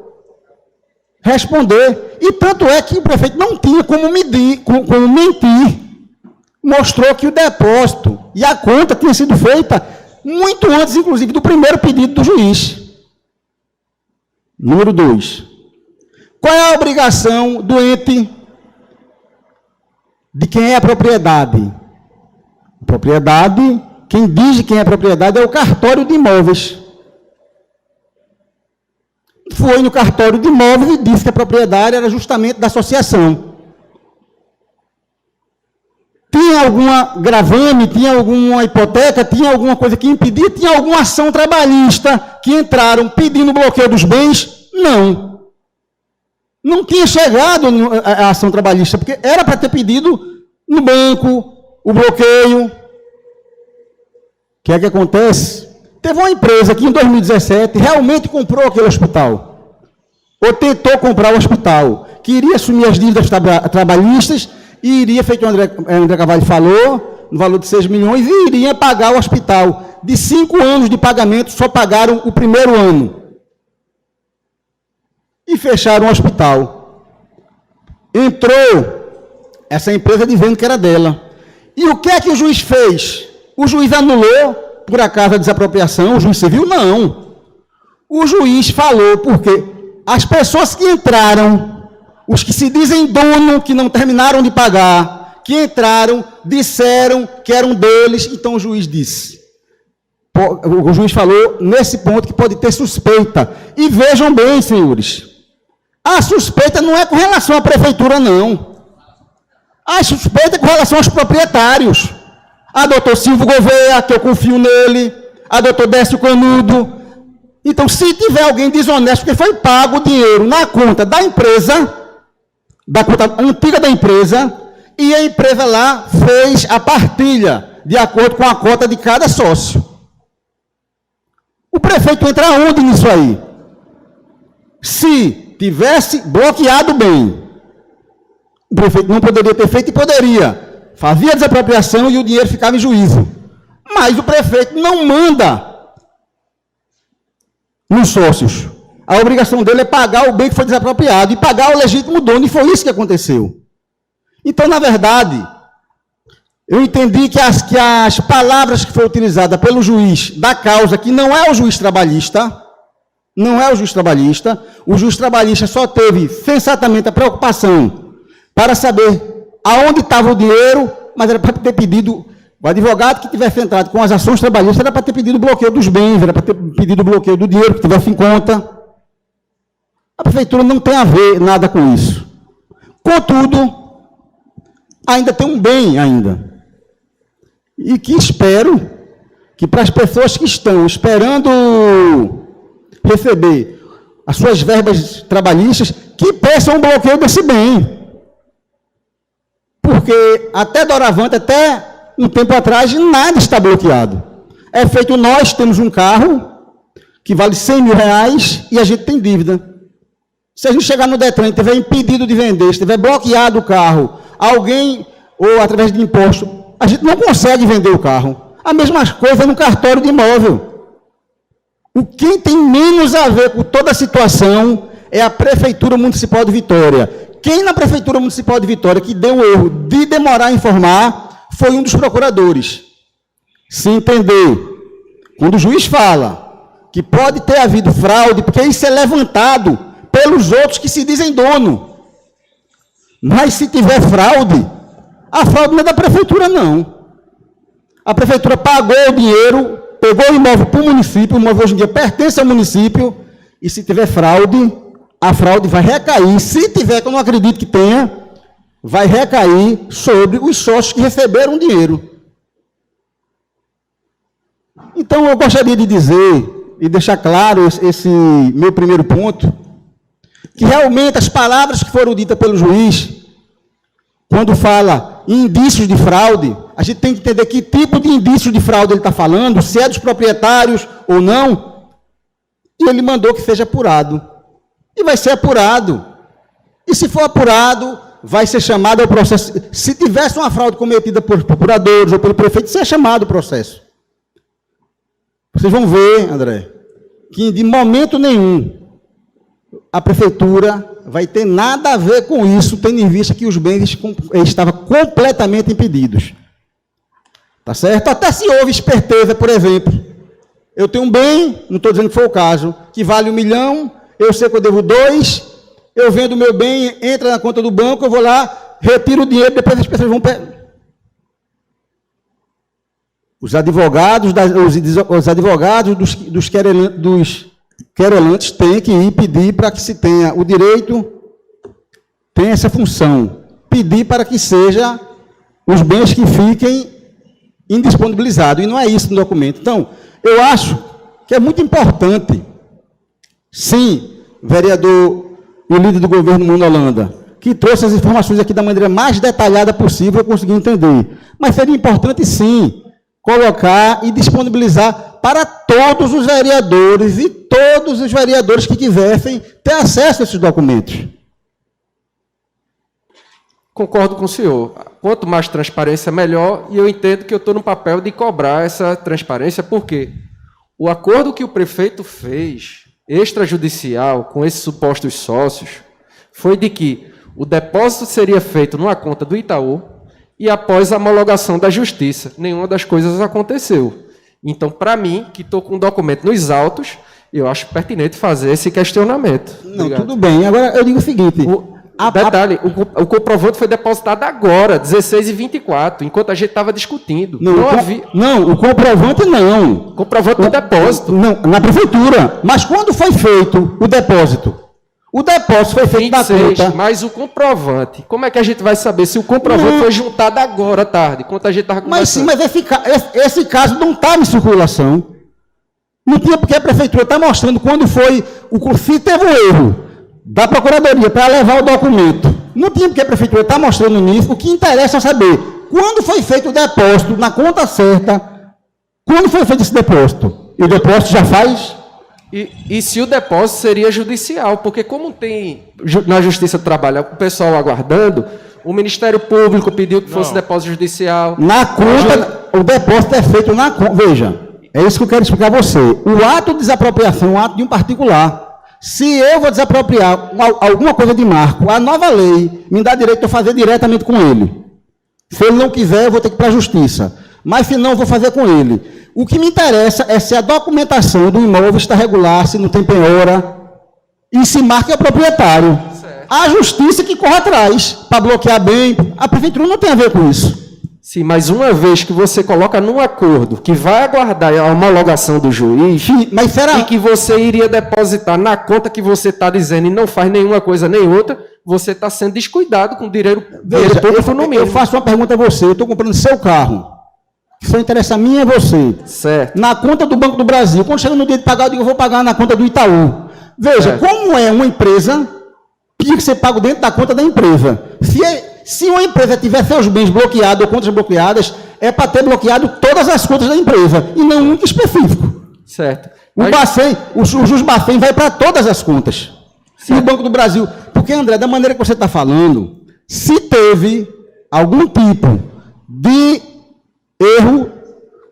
S1: responder. E tanto é que o prefeito não tinha como mentir. Mostrou que o depósito e a conta tinha sido feita muito antes, inclusive, do primeiro pedido do juiz. Número 2. Qual é a obrigação do ente de quem é a propriedade? A propriedade, quem diz quem é a propriedade é o cartório de imóveis. Foi no cartório de imóveis e disse que a propriedade era justamente da associação. Tinha alguma gravame, tinha alguma hipoteca, tinha alguma coisa que impedia, tinha alguma ação trabalhista que entraram pedindo bloqueio dos bens? Não. Não tinha chegado a ação trabalhista, porque era para ter pedido no banco o bloqueio. O que é que acontece? Teve uma empresa que em 2017 realmente comprou aquele hospital, ou tentou comprar o hospital, que iria assumir as dívidas trabalhistas e iria, feito o André Carvalho falou, no valor de 6 milhões, e iria pagar o hospital. De 5 anos de pagamento, só pagaram o primeiro ano. E fecharam o hospital. Entrou essa empresa dizendo que era dela. E o que é que o juiz fez? O juiz anulou, por acaso, a desapropriação? O juiz civil? Não. O juiz falou porque as pessoas que entraram, os que se dizem dono, que não terminaram de pagar, que entraram, disseram que eram deles, então o juiz disse. O juiz falou nesse ponto que pode ter suspeita. E vejam bem, senhores, a suspeita não é com relação à prefeitura, não. A suspeita é com relação aos proprietários. A doutor Silvio Gouveia, que eu confio nele, a doutor Décio Canudo. Então, se tiver alguém desonesto, porque foi pago o dinheiro na conta da empresa, da conta antiga da empresa, e a empresa lá fez a partilha, de acordo com a cota de cada sócio. O prefeito entra onde nisso aí? Se tivesse bloqueado bem, o prefeito não poderia ter feito e poderia. Fazia a desapropriação e o dinheiro ficava em juízo. Mas o prefeito não manda nos sócios. A obrigação dele é pagar o bem que foi desapropriado e pagar o legítimo dono, e foi isso que aconteceu. Então, na verdade, eu entendi que as palavras que foram utilizadas pelo juiz da causa, que não é o juiz trabalhista, o juiz trabalhista só teve sensatamente a preocupação para saber aonde estava o dinheiro, mas era para ter pedido, o advogado que tivesse entrado com as ações trabalhistas era para ter pedido o bloqueio dos bens, era para ter pedido o bloqueio do dinheiro que tivesse em conta. A prefeitura não tem a ver nada com isso. Contudo, ainda tem um bem ainda. E que espero que para as pessoas que estão esperando receber as suas verbas trabalhistas, que peçam um bloqueio desse bem. Porque até doravante, até um tempo atrás, nada está bloqueado. É feito, nós temos um carro que vale 100 mil reais e a gente tem dívida. Se a gente chegar no Detran e tiver impedido de vender, se tiver bloqueado o carro, alguém, ou através de imposto, a gente não consegue vender o carro. A mesma coisa no cartório de imóvel. O que tem menos a ver com toda a situação é a Prefeitura Municipal de Vitória. Quem na Prefeitura Municipal de Vitória que deu o erro de demorar a informar foi um dos procuradores. Se entender, quando o juiz fala que pode ter havido fraude, porque isso é levantado pelos outros que se dizem dono. Mas se tiver fraude, a fraude não é da Prefeitura, não. A Prefeitura pagou o dinheiro, pegou o imóvel para o município, o imóvel hoje em dia pertence ao município, e se tiver fraude, a fraude vai recair, se tiver, que eu não acredito que tenha, vai recair sobre os sócios que receberam o dinheiro. Então, eu gostaria de dizer, e deixar claro esse meu primeiro ponto, que realmente as palavras que foram ditas pelo juiz, quando fala em indícios de fraude, a gente tem que entender que tipo de indício de fraude ele está falando, se é dos proprietários ou não, e ele mandou que seja apurado. E vai ser apurado. E se for apurado, vai ser chamado ao processo. Se tivesse uma fraude cometida por procuradores ou pelo prefeito, seria chamado o processo. Vocês vão ver, André, que de momento nenhum a prefeitura vai ter nada a ver com isso, tendo em vista que os bens estavam completamente impedidos. Tá certo? Até se houve esperteza, por exemplo. Eu tenho um bem, não estou dizendo que foi o caso, que vale 1 milhão, eu sei que eu devo 2, eu vendo o meu bem, entra na conta do banco, eu vou lá, retiro o dinheiro, depois as pessoas vão... Os advogados, dos querelantes têm que ir pedir para que se tenha o direito, tem essa função, pedir para que seja os bens que fiquem indisponibilizados, e não é isso no documento. Então, eu acho que é muito importante, sim, vereador e líder do governo Mano Holanda, que trouxe as informações aqui da maneira mais detalhada possível, eu consegui entender, mas seria importante, sim, colocar e disponibilizar para todos os vereadores e todos os vereadores que quisessem ter acesso a esses documentos.
S3: Concordo com o senhor. Quanto mais transparência, melhor, e eu entendo que eu estou no papel de cobrar essa transparência, porque o acordo que o prefeito fez, extrajudicial, com esses supostos sócios, foi de que o depósito seria feito numa conta do Itaú, e após a homologação da justiça. Nenhuma das coisas aconteceu. Então, para mim, que estou com o documento nos autos, eu acho pertinente fazer esse questionamento.
S1: Não, obrigado. Tudo bem. Agora, eu digo o seguinte...
S3: Detalhe, o comprovante foi depositado agora, 16h24, enquanto a gente estava discutindo.
S1: Não, o comprovante não.
S3: Comprovante do depósito.
S1: Não, na prefeitura. Mas quando foi feito o depósito? O depósito foi feito 26, na conta.
S3: Mas o comprovante, como é que a gente vai saber se o comprovante foi juntado agora à tarde, enquanto a gente estava conversando?
S1: Mas sim, mas esse caso não estava em circulação. Não tinha porque a prefeitura está mostrando quando foi, se teve um erro da procuradoria para levar o documento. Não tinha porque a prefeitura está mostrando nisso. O que interessa é saber quando foi feito o depósito na conta certa, quando foi feito esse depósito. E o depósito já faz...
S3: E se o depósito seria judicial, porque como tem na Justiça do Trabalho o pessoal aguardando, o Ministério Público pediu que fosse depósito judicial.
S1: Na conta, o depósito é feito na conta. Veja, é isso que eu quero explicar a você. O ato de desapropriação é um ato de um particular. Se eu vou desapropriar alguma coisa de marco, a nova lei me dá direito de eu fazer diretamente com ele. Se ele não quiser, eu vou ter que ir para a Justiça. Mas se não, eu vou fazer com ele. O que me interessa é se a documentação do imóvel está regular, se não tem penhora, e se marca é o proprietário. Certo. A Justiça que corre atrás para bloquear bem. A prefeitura não tem a ver com isso.
S3: Sim, mas uma vez que você coloca num acordo que vai aguardar a homologação do juiz,
S1: sim, mas será...
S3: e que você iria depositar na conta que você está dizendo e não faz nenhuma coisa nem outra, você está sendo descuidado com o direito público no mínimo.
S1: Eu faço uma pergunta a você, eu estou comprando seu carro. Só interessa a mim e você.
S3: Certo.
S1: Na conta do Banco do Brasil. Quando chega no dia de pagar, eu digo, eu vou pagar na conta do Itaú. Veja, como é uma empresa, tinha que ser pago dentro da conta da empresa. Se uma empresa tiver seus bens bloqueados ou contas bloqueadas, é para ter bloqueado todas as contas da empresa, e não um específico.
S3: Certo.
S1: O juros Bafem vai para todas as contas. E o Banco do Brasil. Porque, André, da maneira que você está falando, se teve algum tipo de erro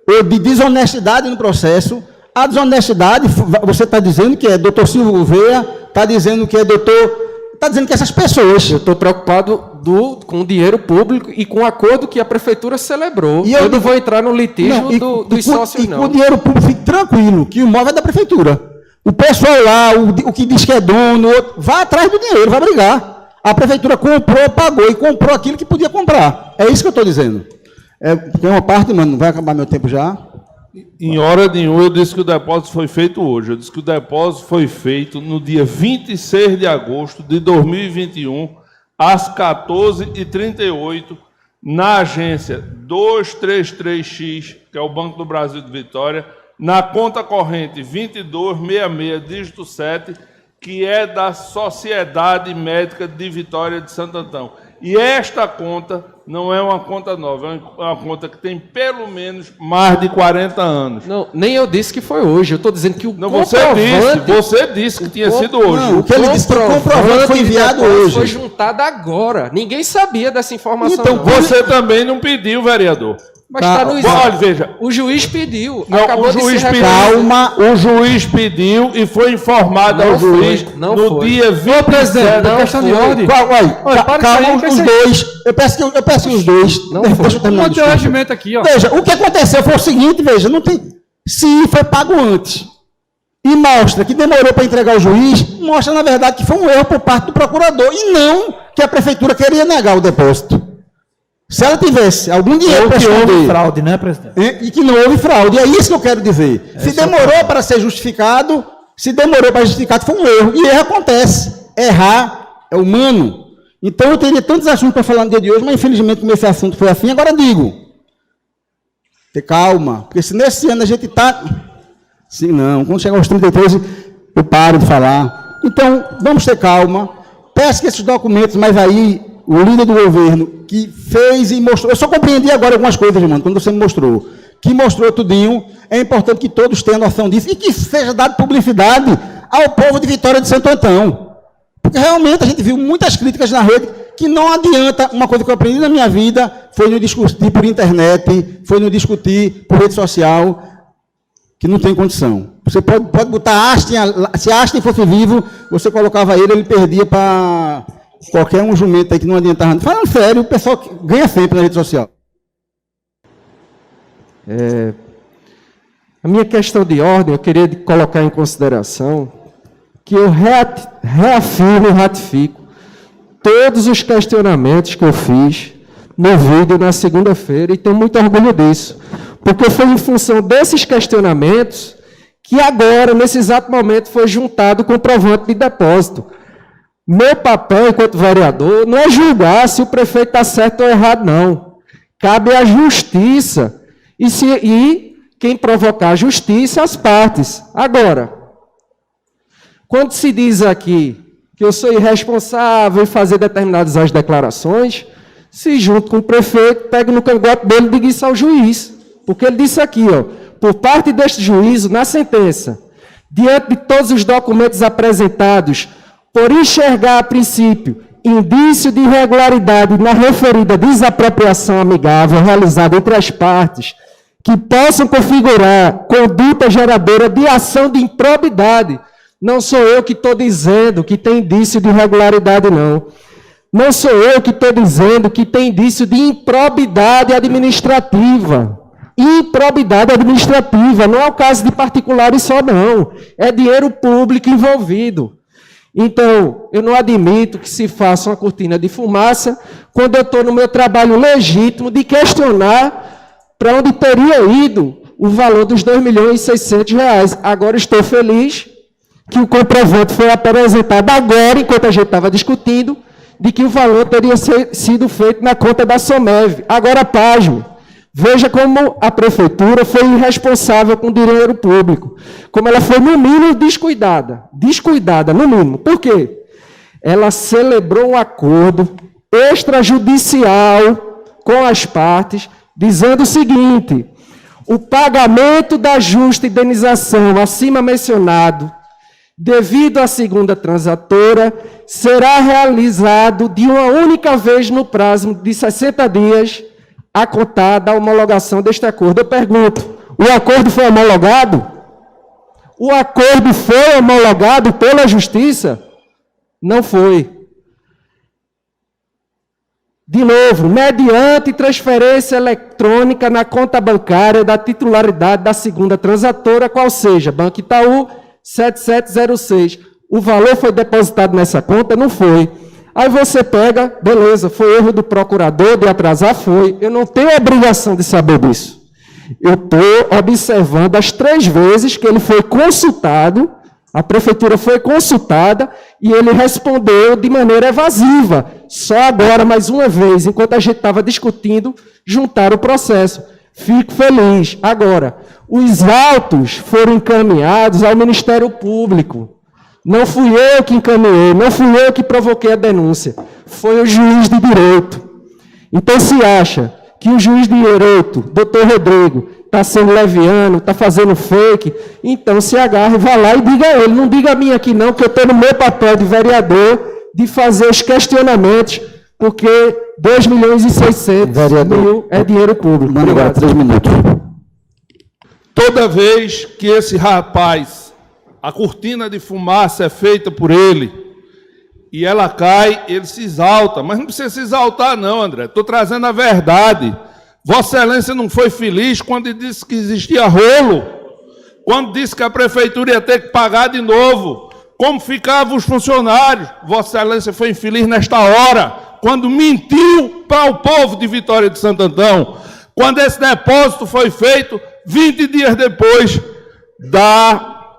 S1: ou de desonestidade no processo, a desonestidade, você está dizendo que é doutor Silvio Gouveia, está dizendo que é está dizendo que essas pessoas...
S3: Eu estou preocupado com o dinheiro público e com o acordo que a prefeitura celebrou.
S1: E
S3: eu não vou entrar no litígio dos sócios, não.
S1: E com o dinheiro público, fique tranquilo, que o imóvel é da prefeitura. O pessoal lá, o que diz que é dono, vai atrás do dinheiro, vai brigar. A prefeitura comprou, pagou e comprou aquilo que podia comprar. É isso que eu estou dizendo. Tem uma parte, mano, não vai acabar meu tempo já.
S5: Em hora nenhuma eu disse que o depósito foi feito hoje. Eu disse que o depósito foi feito no dia 26 de agosto de 2021, às 14h38, na agência 233X, que é o Banco do Brasil de Vitória, na conta corrente 2266, dígito 7, que é da Sociedade Médica de Vitória de Santo Antão. E esta conta não é uma conta nova, é uma conta que tem pelo menos mais de 40 anos.
S3: Não, nem eu disse que foi hoje, eu estou dizendo que o
S5: você disse que tinha sido hoje.
S1: Não, o que ele disse que o comprovante foi enviado hoje.
S3: Foi juntado agora. Ninguém sabia dessa informação.
S5: Então, você também não pediu, vereador.
S3: Mas está no exame.
S5: Olha, veja.
S3: O juiz pediu.
S5: Não, o juiz pediu e foi informado ao juiz no dia 27.
S8: Presidente, questão de ordem.
S1: Calma, os dois. Eu peço que os dois. Deixa eu terminar o
S8: regimento aqui, ó.
S1: Veja, o que aconteceu foi o seguinte, veja, não tem. Se foi pago antes e mostra que demorou para entregar ao juiz, mostra, na verdade, que foi um erro por parte do procurador e não que a prefeitura queria negar o depósito. Se ela tivesse algum dinheiro para esconder...
S7: houve fraude, né, presidente?
S1: E que não houve fraude. É isso que eu quero dizer. Se demorou para ser justificado, foi um erro. E erro acontece. Errar é humano. Então, eu teria tantos assuntos para falar no dia de hoje, mas, infelizmente, como esse assunto foi assim, agora digo. Ter calma. Porque se nesse ano a gente está... Sim, não. Quando chegar aos 33, eu paro de falar. Então, vamos ter calma. Peço que esses documentos, mas aí... O líder do governo que fez e mostrou... Eu só compreendi agora algumas coisas, irmão, quando você me mostrou. Que mostrou tudinho. É importante que todos tenham noção disso e que seja dado publicidade ao povo de Vitória de Santo Antão. Porque realmente a gente viu muitas críticas na rede que não adianta. Uma coisa que eu aprendi na minha vida foi no discutir por internet, foi no discutir por rede social, que não tem condição. Você pode botar Aston, se Aston fosse vivo, você colocava ele perdia para... Qualquer um jumento aí que não adiantava. Falando sério, o pessoal ganha sempre na rede social.
S3: A minha questão de ordem, eu queria colocar em consideração que eu reafirmo e ratifico todos os questionamentos que eu fiz no vídeo na segunda-feira e tenho muito orgulho disso. Porque foi em função desses questionamentos que agora, nesse exato momento, foi juntado o comprovante de depósito. Meu papel, enquanto vereador, não é julgar se o prefeito está certo ou errado, não. Cabe à justiça. E quem provocar a justiça, as partes. Agora, quando se diz aqui que eu sou irresponsável em fazer determinadas declarações, se junto com o prefeito, pega no cangote dele e diga isso ao juiz. Porque ele disse aqui, ó, por parte deste juízo, na sentença, diante de todos os documentos apresentados, por enxergar, a princípio, indício de irregularidade na referida desapropriação amigável realizada entre as partes, que possam configurar conduta geradora de ação de improbidade. Não sou eu que estou dizendo que tem indício de irregularidade, não. Não sou eu que estou dizendo que tem indício de improbidade administrativa. Improbidade administrativa, não é o caso de particulares só, não. É dinheiro público envolvido. Então, eu não admito que se faça uma cortina de fumaça quando eu estou no meu trabalho legítimo de questionar para onde teria ido o valor dos R$2.600.000. Agora estou feliz que o comprovante foi apresentado agora, enquanto a gente estava discutindo, de que o valor teria sido feito na conta da Somev. Agora, pasme. Veja como a prefeitura foi irresponsável com o dinheiro público. Como ela foi, no mínimo, descuidada. Descuidada, no mínimo. Por quê? Ela celebrou um acordo extrajudicial com as partes dizendo o seguinte: o pagamento da justa indenização acima mencionado, devido à segunda transatora, será realizado de uma única vez no prazo de 60 dias a contar da homologação deste acordo. Eu pergunto, o acordo foi homologado? O acordo foi homologado pela Justiça? Não foi. De novo, mediante transferência eletrônica na conta bancária da titularidade da segunda transatora, qual seja, Banco Itaú 7706. O valor foi depositado nessa conta? Não foi. Aí você pega, beleza, foi erro do procurador de atrasar? Foi. Eu não tenho obrigação de saber disso. Eu estou observando as 3 vezes que ele foi consultado, a prefeitura foi consultada e ele respondeu de maneira evasiva. Só agora, mais uma vez, enquanto a gente estava discutindo, juntaram o processo. Fico feliz. Agora, os autos foram encaminhados ao Ministério Público. Não fui eu que encaminhei, não fui eu que provoquei a denúncia. Foi o juiz de direito. Então, se acha que o juiz de direito, doutor Rodrigo, está sendo leviano, está fazendo fake, então se agarre, vá lá e diga a ele. Não diga a mim aqui não, que eu estou no meu papel de vereador de fazer os questionamentos, porque 2.600.000 é dinheiro público.
S1: Obrigado. 3 minutos.
S5: Toda vez que esse rapaz, a cortina de fumaça é feita por ele, e ela cai, ele se exalta. Mas não precisa se exaltar não, André. Estou trazendo a verdade. Vossa Excelência não foi feliz quando disse que existia rolo, quando disse que a prefeitura ia ter que pagar de novo. Como ficavam os funcionários? Vossa Excelência foi infeliz nesta hora, quando mentiu para o povo de Vitória de Santo Antão, quando esse depósito foi feito 20 dias depois da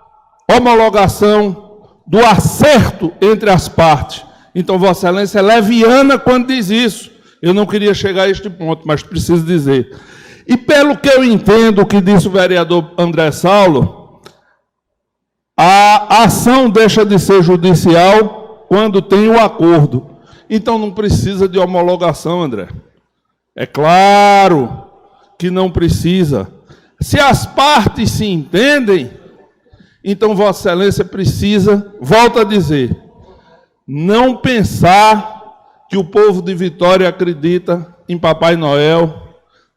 S5: homologação, do acerto entre as partes. Então, Vossa Excelência é leviana quando diz isso. Eu não queria chegar a este ponto, mas preciso dizer. E pelo que eu entendo o que disse o vereador André Saulo, a ação deixa de ser judicial quando tem o acordo. Então não precisa de homologação, André. É claro que não precisa. Se as partes se entendem, então Vossa Excelência precisa, volto a dizer, não pensar que o povo de Vitória acredita em Papai Noel,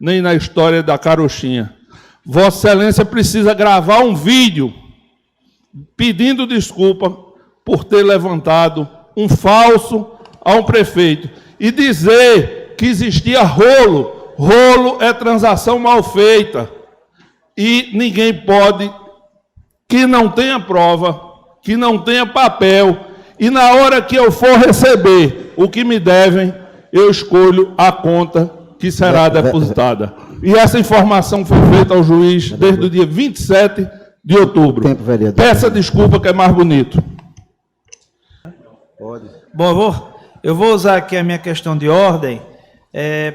S5: nem na história da carochinha. Vossa Excelência precisa gravar um vídeo pedindo desculpa por ter levantado um falso a um prefeito e dizer que existia rolo. Rolo é transação mal feita. E ninguém pode, que não tenha prova, que não tenha papel, e na hora que eu for receber o que me devem, eu escolho a conta que será depositada. E essa informação foi feita ao juiz desde o dia 27 de outubro. Peça desculpa que é mais bonito.
S7: Pode. Bom, eu vou usar aqui a minha questão de ordem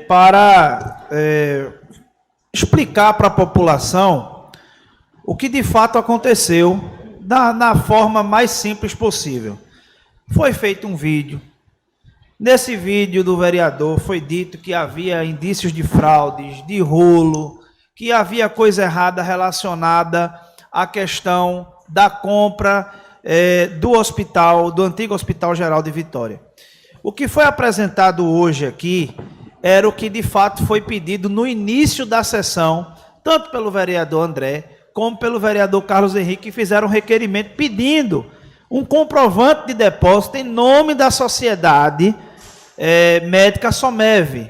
S7: para explicar para a população o que de fato aconteceu na forma mais simples possível. Foi feito um vídeo. Nesse vídeo do vereador foi dito que havia indícios de fraudes, de rolo, que havia coisa errada relacionada à questão da compra do hospital, do antigo Hospital Geral de Vitória. O que foi apresentado hoje aqui era o que de fato foi pedido no início da sessão, tanto pelo vereador André, como pelo vereador Carlos Henrique, que fizeram um requerimento pedindo um comprovante de depósito em nome da sociedade médica Somev.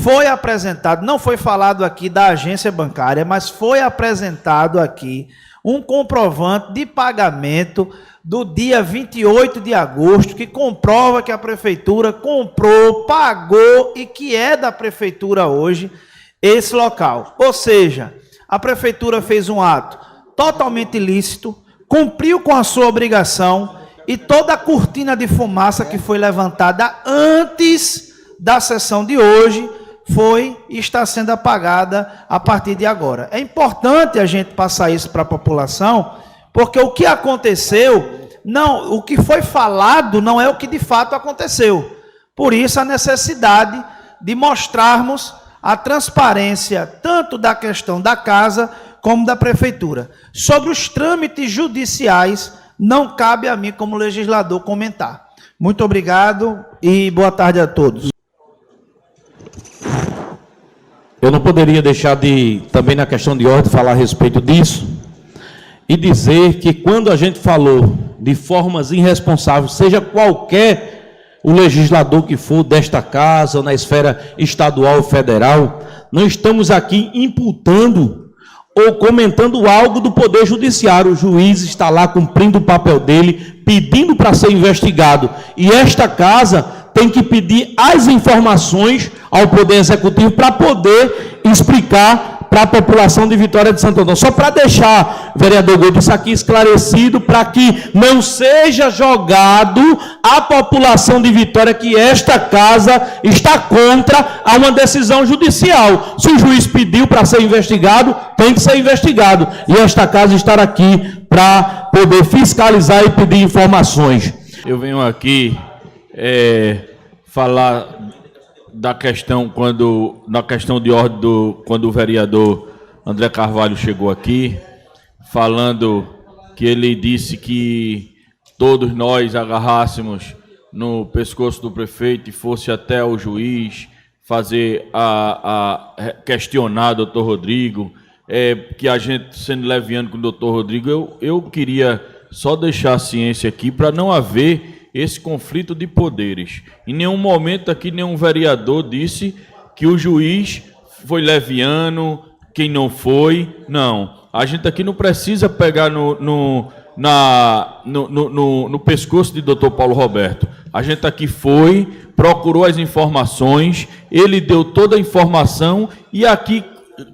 S7: Foi apresentado, não foi falado aqui da agência bancária, mas foi apresentado aqui um comprovante de pagamento do dia 28 de agosto, que comprova que a prefeitura comprou, pagou e que é da prefeitura hoje esse local. Ou seja, a prefeitura fez um ato totalmente ilícito, cumpriu com a sua obrigação e toda a cortina de fumaça que foi levantada antes da sessão de hoje foi e está sendo apagada a partir de agora. É importante a gente passar isso para a população, porque o que aconteceu, o que foi falado não é o que de fato aconteceu. Por isso a necessidade de mostrarmos a transparência tanto da questão da casa como da prefeitura. Sobre os trâmites judiciais, não cabe a mim, como legislador, comentar. Muito obrigado e boa tarde a todos.
S6: Eu não poderia deixar de, também na questão de ordem, falar a respeito disso e dizer que quando a gente falou de formas irresponsáveis, seja qualquer o legislador que for desta casa, ou na esfera estadual ou federal, não estamos aqui imputando ou comentando algo do Poder Judiciário. O juiz está lá cumprindo o papel dele, pedindo para ser investigado. E esta casa tem que pedir as informações ao Poder Executivo para poder explicar para a população de Vitória de Santo Antônio. Só para deixar, vereador Gomes, isso aqui esclarecido, para que não seja jogado à população de Vitória que esta casa está contra a uma decisão judicial. Se o juiz pediu para ser investigado, tem que ser investigado. E esta casa está aqui para poder fiscalizar e pedir informações.
S2: Eu venho aqui falar da questão, na questão de ordem, quando o vereador André Carvalho chegou aqui, falando que ele disse que todos nós agarrássemos no pescoço do prefeito e fosse até o juiz fazer questionar o doutor Rodrigo, que a gente, sendo leviano com o doutor Rodrigo, eu queria só deixar a ciência aqui para não haver esse conflito de poderes. Em nenhum momento aqui nenhum vereador disse que o juiz foi leviano, quem não foi. Não. A gente aqui não precisa pegar no pescoço de doutor Paulo Roberto. A gente aqui foi, procurou as informações, ele deu toda a informação e aqui,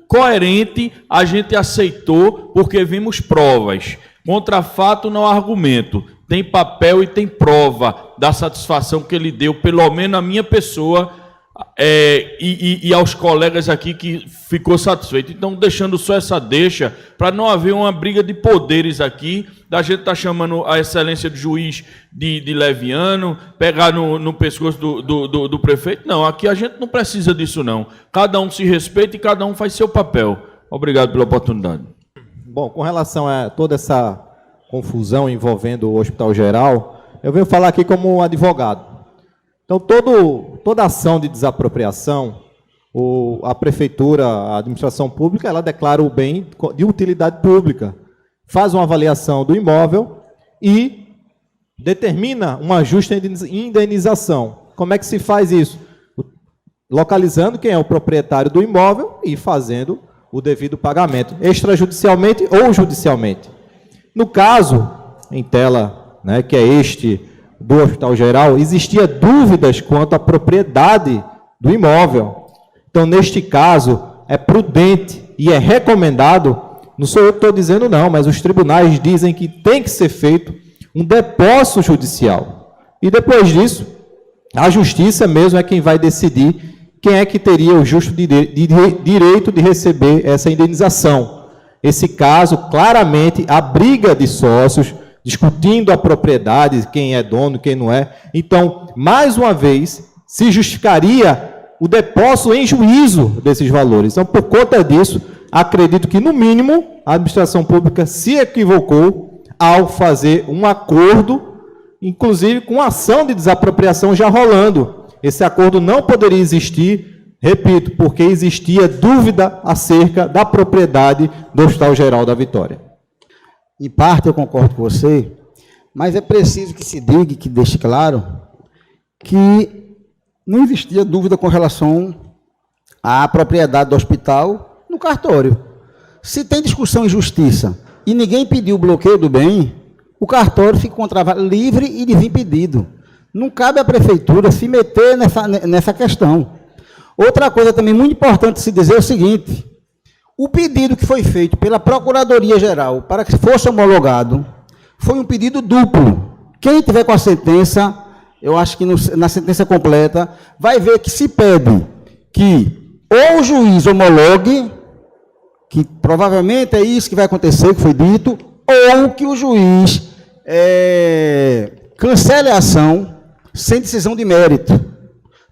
S2: coerente, a gente aceitou porque vimos provas. Contra fato não há argumento. Tem papel e tem prova da satisfação que ele deu, pelo menos a minha pessoa e aos colegas aqui que ficou satisfeito. Então, deixando só essa deixa, para não haver uma briga de poderes aqui, da gente estar chamando a excelência do juiz de leviano, pegar no pescoço do prefeito. Não, aqui a gente não precisa disso, não. Cada um se respeita e cada um faz seu papel. Obrigado pela oportunidade.
S4: Bom, com relação a toda essa confusão envolvendo o Hospital Geral, eu venho falar aqui como advogado. Então, toda ação de desapropriação, a prefeitura, a administração pública, ela declara o bem de utilidade pública, faz uma avaliação do imóvel e determina uma justa indenização. Como é que se faz isso? Localizando quem é o proprietário do imóvel e fazendo o devido pagamento, extrajudicialmente ou judicialmente. No caso, em tela, né, que é este do Hospital Geral, existia dúvidas quanto à propriedade do imóvel. Então, neste caso, é prudente e é recomendado, não sou eu que estou dizendo não, mas os tribunais dizem que tem que ser feito um depósito judicial. E depois disso, a justiça mesmo é quem vai decidir quem é que teria o justo direito de receber essa indenização. Esse caso, claramente, a briga de sócios, discutindo a propriedade, quem é dono, quem não é. Então, mais uma vez, se justificaria o depósito em juízo desses valores. Então, por conta disso, acredito que, no mínimo, a administração pública se equivocou ao fazer um acordo, inclusive com ação de desapropriação já rolando. Esse acordo não poderia existir, repito, porque existia dúvida acerca da propriedade do Hospital Geral da Vitória.
S1: Em parte eu concordo com você, mas é preciso que se diga, que deixe claro, que não existia dúvida com relação à propriedade do hospital no cartório. Se tem discussão em justiça e ninguém pediu o bloqueio do bem, o cartório fica livre e desimpedido. Não cabe à prefeitura se meter nessa questão. Outra coisa também muito importante se dizer é o seguinte: o pedido que foi feito pela Procuradoria-Geral para que fosse homologado foi um pedido duplo. Quem tiver com a sentença, eu acho que na sentença completa, vai ver que se pede que ou o juiz homologue, que provavelmente é isso que vai acontecer, que foi dito, ou que o juiz cancele a ação sem decisão de mérito,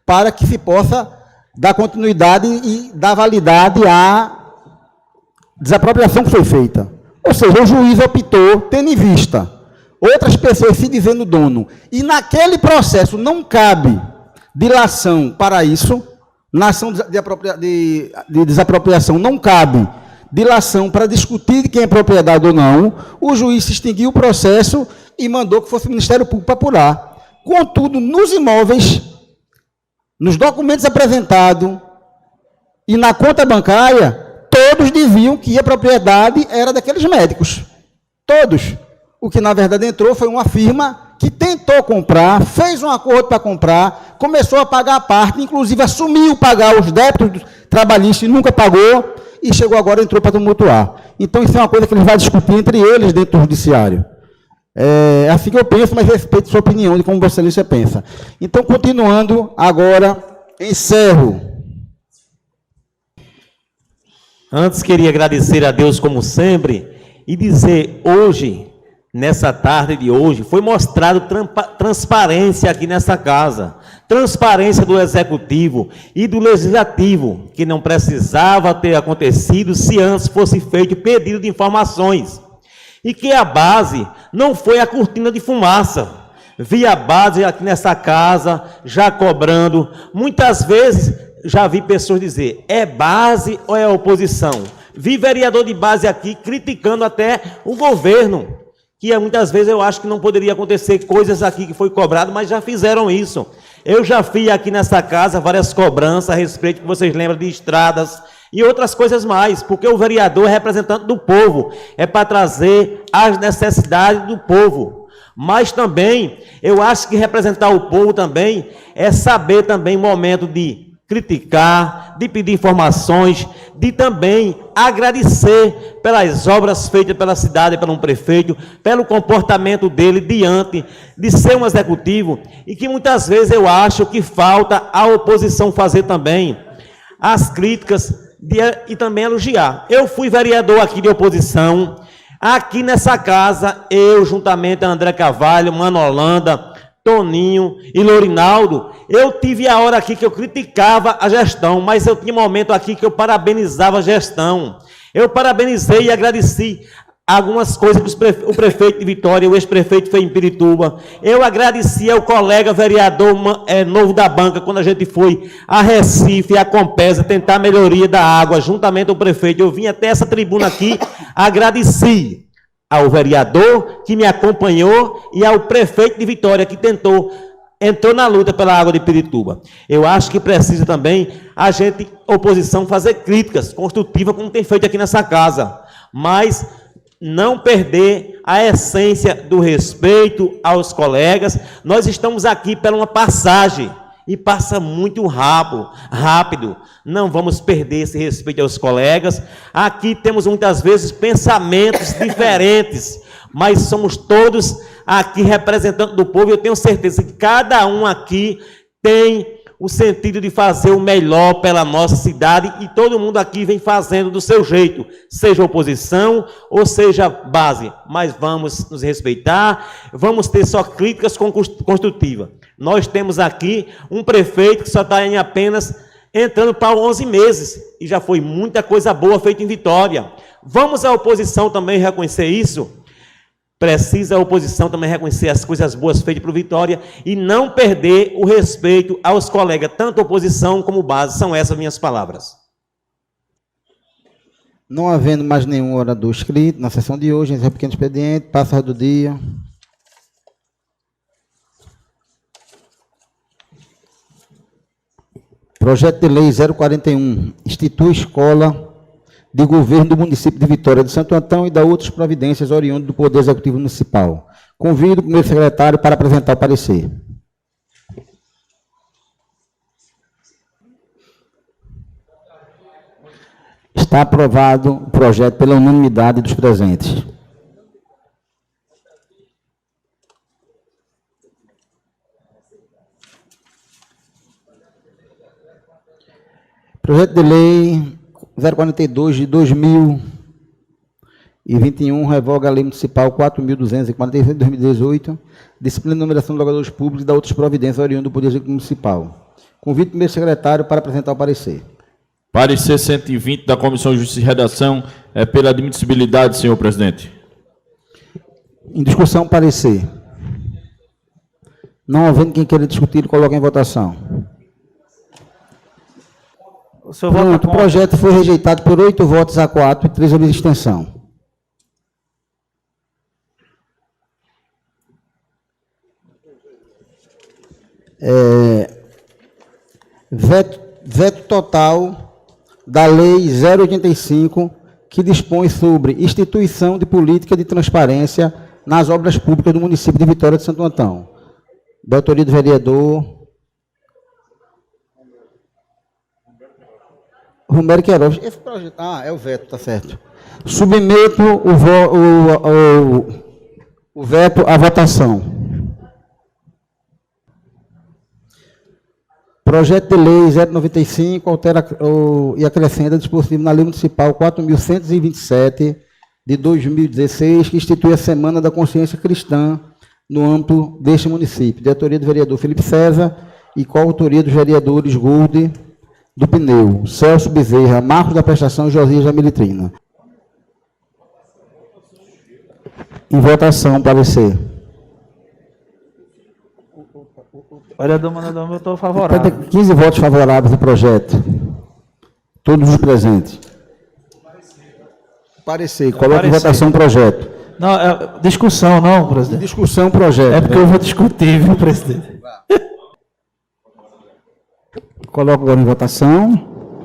S1: para que se possa dar continuidade e dar validade à desapropriação que foi feita. Ou seja, o juiz optou, tendo em vista outras pessoas se dizendo dono, e naquele processo não cabe dilação para isso, na ação de desapropriação não cabe dilação para discutir quem é propriedade ou não, o juiz se extinguiu o processo e mandou que fosse o Ministério Público para apurar. Contudo, nos imóveis, nos documentos apresentados e na conta bancária, todos diziam que a propriedade era daqueles médicos. Todos. O que, na verdade, entrou foi uma firma que tentou comprar, fez um acordo para comprar, começou a pagar a parte, inclusive assumiu pagar os débitos trabalhistas e nunca pagou, e chegou agora, entrou para tumultuar. Então, isso é uma coisa que eles vão discutir entre eles dentro do judiciário. É assim que eu penso, mas respeito sua opinião de como Vossa Excelência pensa. Então, continuando, agora, encerro.
S6: Antes, queria agradecer a Deus, como sempre, e dizer hoje, nessa tarde de hoje, foi mostrado transparência aqui nessa casa. Transparência do Executivo e do Legislativo, que não precisava ter acontecido se antes fosse feito pedido de informações. E que a base não foi a cortina de fumaça. Vi a base aqui nessa casa, já cobrando. Muitas vezes, já vi pessoas dizer, é base ou é oposição? Vi vereador de base aqui criticando até o governo, que muitas vezes eu acho que não poderia acontecer coisas aqui que foi cobrado, mas já fizeram isso. Eu já fiz aqui nessa casa várias cobranças a respeito, que vocês lembram, de estradas e outras coisas mais, porque o vereador é representante do povo, é para trazer as necessidades do povo. Mas também, eu acho que representar o povo também é saber também o momento de criticar, de pedir informações, de também agradecer pelas obras feitas pela cidade, pelo prefeito, pelo comportamento dele diante de ser um executivo, e que muitas vezes eu acho que falta a oposição fazer também as críticas e também elogiar. Eu fui vereador aqui de oposição, aqui nessa casa, eu juntamente a André Carvalho, Mano Holanda, Toninho e Lourinaldo, eu tive a hora aqui que eu criticava a gestão, mas eu tinha um momento aqui que eu parabenizava a gestão. Eu parabenizei e agradeci algumas coisas que o prefeito de Vitória, o ex-prefeito fez em Pirituba. Eu agradeci ao colega vereador novo da banca, quando a gente foi a Recife, a Compesa, tentar a melhoria da água, juntamente ao prefeito. Eu vim até essa tribuna aqui, agradeci ao vereador que me acompanhou e ao prefeito de Vitória que entrou na luta pela água de Pirituba. Eu acho que precisa também a gente, oposição, fazer críticas construtivas como tem feito aqui nessa casa, mas não perder a essência do respeito aos colegas. Nós estamos aqui pela uma passagem e passa muito rápido. Não vamos perder esse respeito aos colegas. Aqui temos muitas vezes pensamentos diferentes, mas somos todos aqui representantes do povo. Eu tenho certeza que cada um aqui tem o sentido de fazer o melhor pela nossa cidade, e todo mundo aqui vem fazendo do seu jeito, seja oposição ou seja base, mas vamos nos respeitar, vamos ter só críticas construtivas. Nós temos aqui um prefeito que só está apenas entrando para 11 meses, e já foi muita coisa boa feita em Vitória. Vamos a oposição também reconhecer isso? Precisa a oposição também reconhecer as coisas boas feitas por Vitória e não perder o respeito aos colegas, tanto oposição como base. São essas minhas palavras.
S1: Não havendo mais nenhum orador inscrito na sessão de hoje, esse é um pequeno expediente, passa do dia. Projeto de Lei 041, institui escola de governo do município de Vitória de Santo Antão e da outras providências oriundas do Poder Executivo Municipal. Convido o primeiro secretário para apresentar o parecer. Está aprovado o projeto pela unanimidade dos presentes. Projeto de Lei 042 de 2021, revoga a Lei Municipal 4.246 de 2018, disciplina de numeração de jogadores públicos e da outras providências oriundas do Poder Executivo Municipal. Convido o primeiro secretário para apresentar o parecer.
S2: Parecer 120 da Comissão de Justiça e Redação é pela admissibilidade, senhor presidente.
S1: Em discussão, parecer. Não havendo quem queira discutir, coloque em votação.
S7: O senhor vota
S1: Pronto, o
S7: contra.
S1: projeto foi rejeitado por 8 votos a 4 e 3 de extensão. Veto total da Lei 085, que dispõe sobre instituição de política de transparência nas obras públicas do município de Vitória de Santo Antão. Da autoria do vereador Romero Queiroz. Esse projeto, é o veto, tá certo. Submeto o veto à votação. Projeto de Lei 095 altera e acrescenta dispositivo na Lei Municipal 4.127 de 2016, que institui a Semana da Consciência Cristã no âmbito deste município, de autoria do vereador Felipe César e coautoria dos vereadores Gould do Pneu, Celso Bezerra, Marcos da Prestação e Josias da Militrina. Em votação, parecer.
S7: Vereador Manuel, eu estou favorável.
S1: 15 votos favoráveis ao projeto. Todos os presentes. Parecer. Coloque em votação o projeto.
S7: Não, discussão não, presidente.
S1: Discussão, projeto.
S7: É porque eu vou discutir, viu, presidente?
S1: Coloco agora em votação.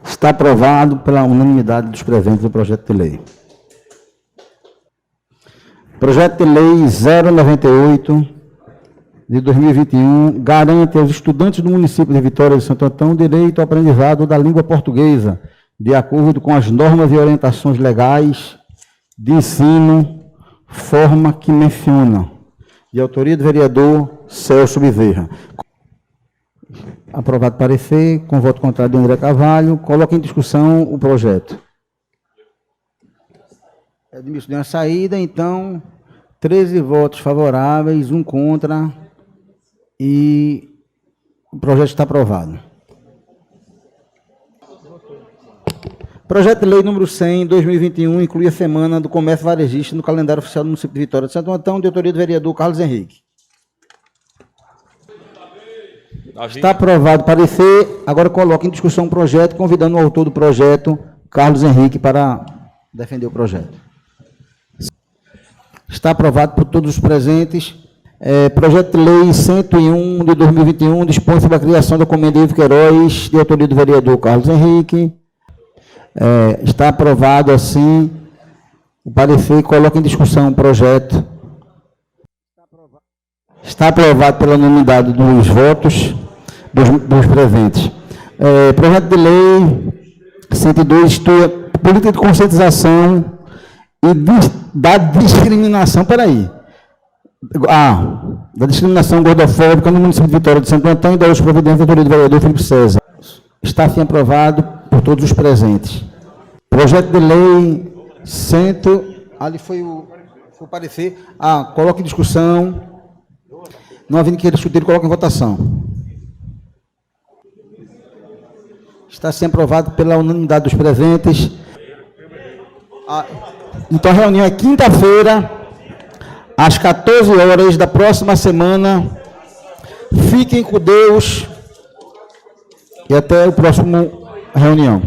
S1: Está aprovado pela unanimidade dos presentes do projeto de lei. Projeto de Lei 098 de 2021 garante aos estudantes do município de Vitória de Santo Antão direito ao aprendizado da língua portuguesa, de acordo com as normas e orientações legais de ensino, forma que menciona, de autoria do vereador Celso Bezerra. Aprovado parecer, com voto contrário de André Carvalho, coloca em discussão o projeto. Admissão de uma saída, então, 13 votos favoráveis, 1 contra, e o projeto está aprovado. Projeto de Lei número 100, 2021, inclui a Semana do Comércio Varejista no calendário oficial do município de Vitória de Santo Antão, de autoria do vereador Carlos Henrique. Está aprovado parecer. Agora coloca em discussão o projeto, convidando o autor do projeto, Carlos Henrique, para defender o projeto. Está aprovado por todos os presentes. Projeto de Lei 101 de 2021 dispõe sobre a criação da Comenda Ivo Queiroz, de autoria do vereador Carlos Henrique. Está aprovado assim o parecer e coloca em discussão o projeto. Está aprovado pela unanimidade dos votos dos presentes. Projeto de Lei 102 institui a política de conscientização e da discriminação, da discriminação gordofóbica no município de Vitória de Santo Antão e da outra providência da autoria do vereador Felipe César. Está assim aprovado por todos os presentes. Projeto de Lei 100... Ali foi o parecer. Coloca em discussão. Não havendo queira discutir, coloca em votação. Está assim aprovado pela unanimidade dos presentes. Então a reunião é quinta-feira, às 14 horas da próxima semana. Fiquem com Deus e até a próxima reunião.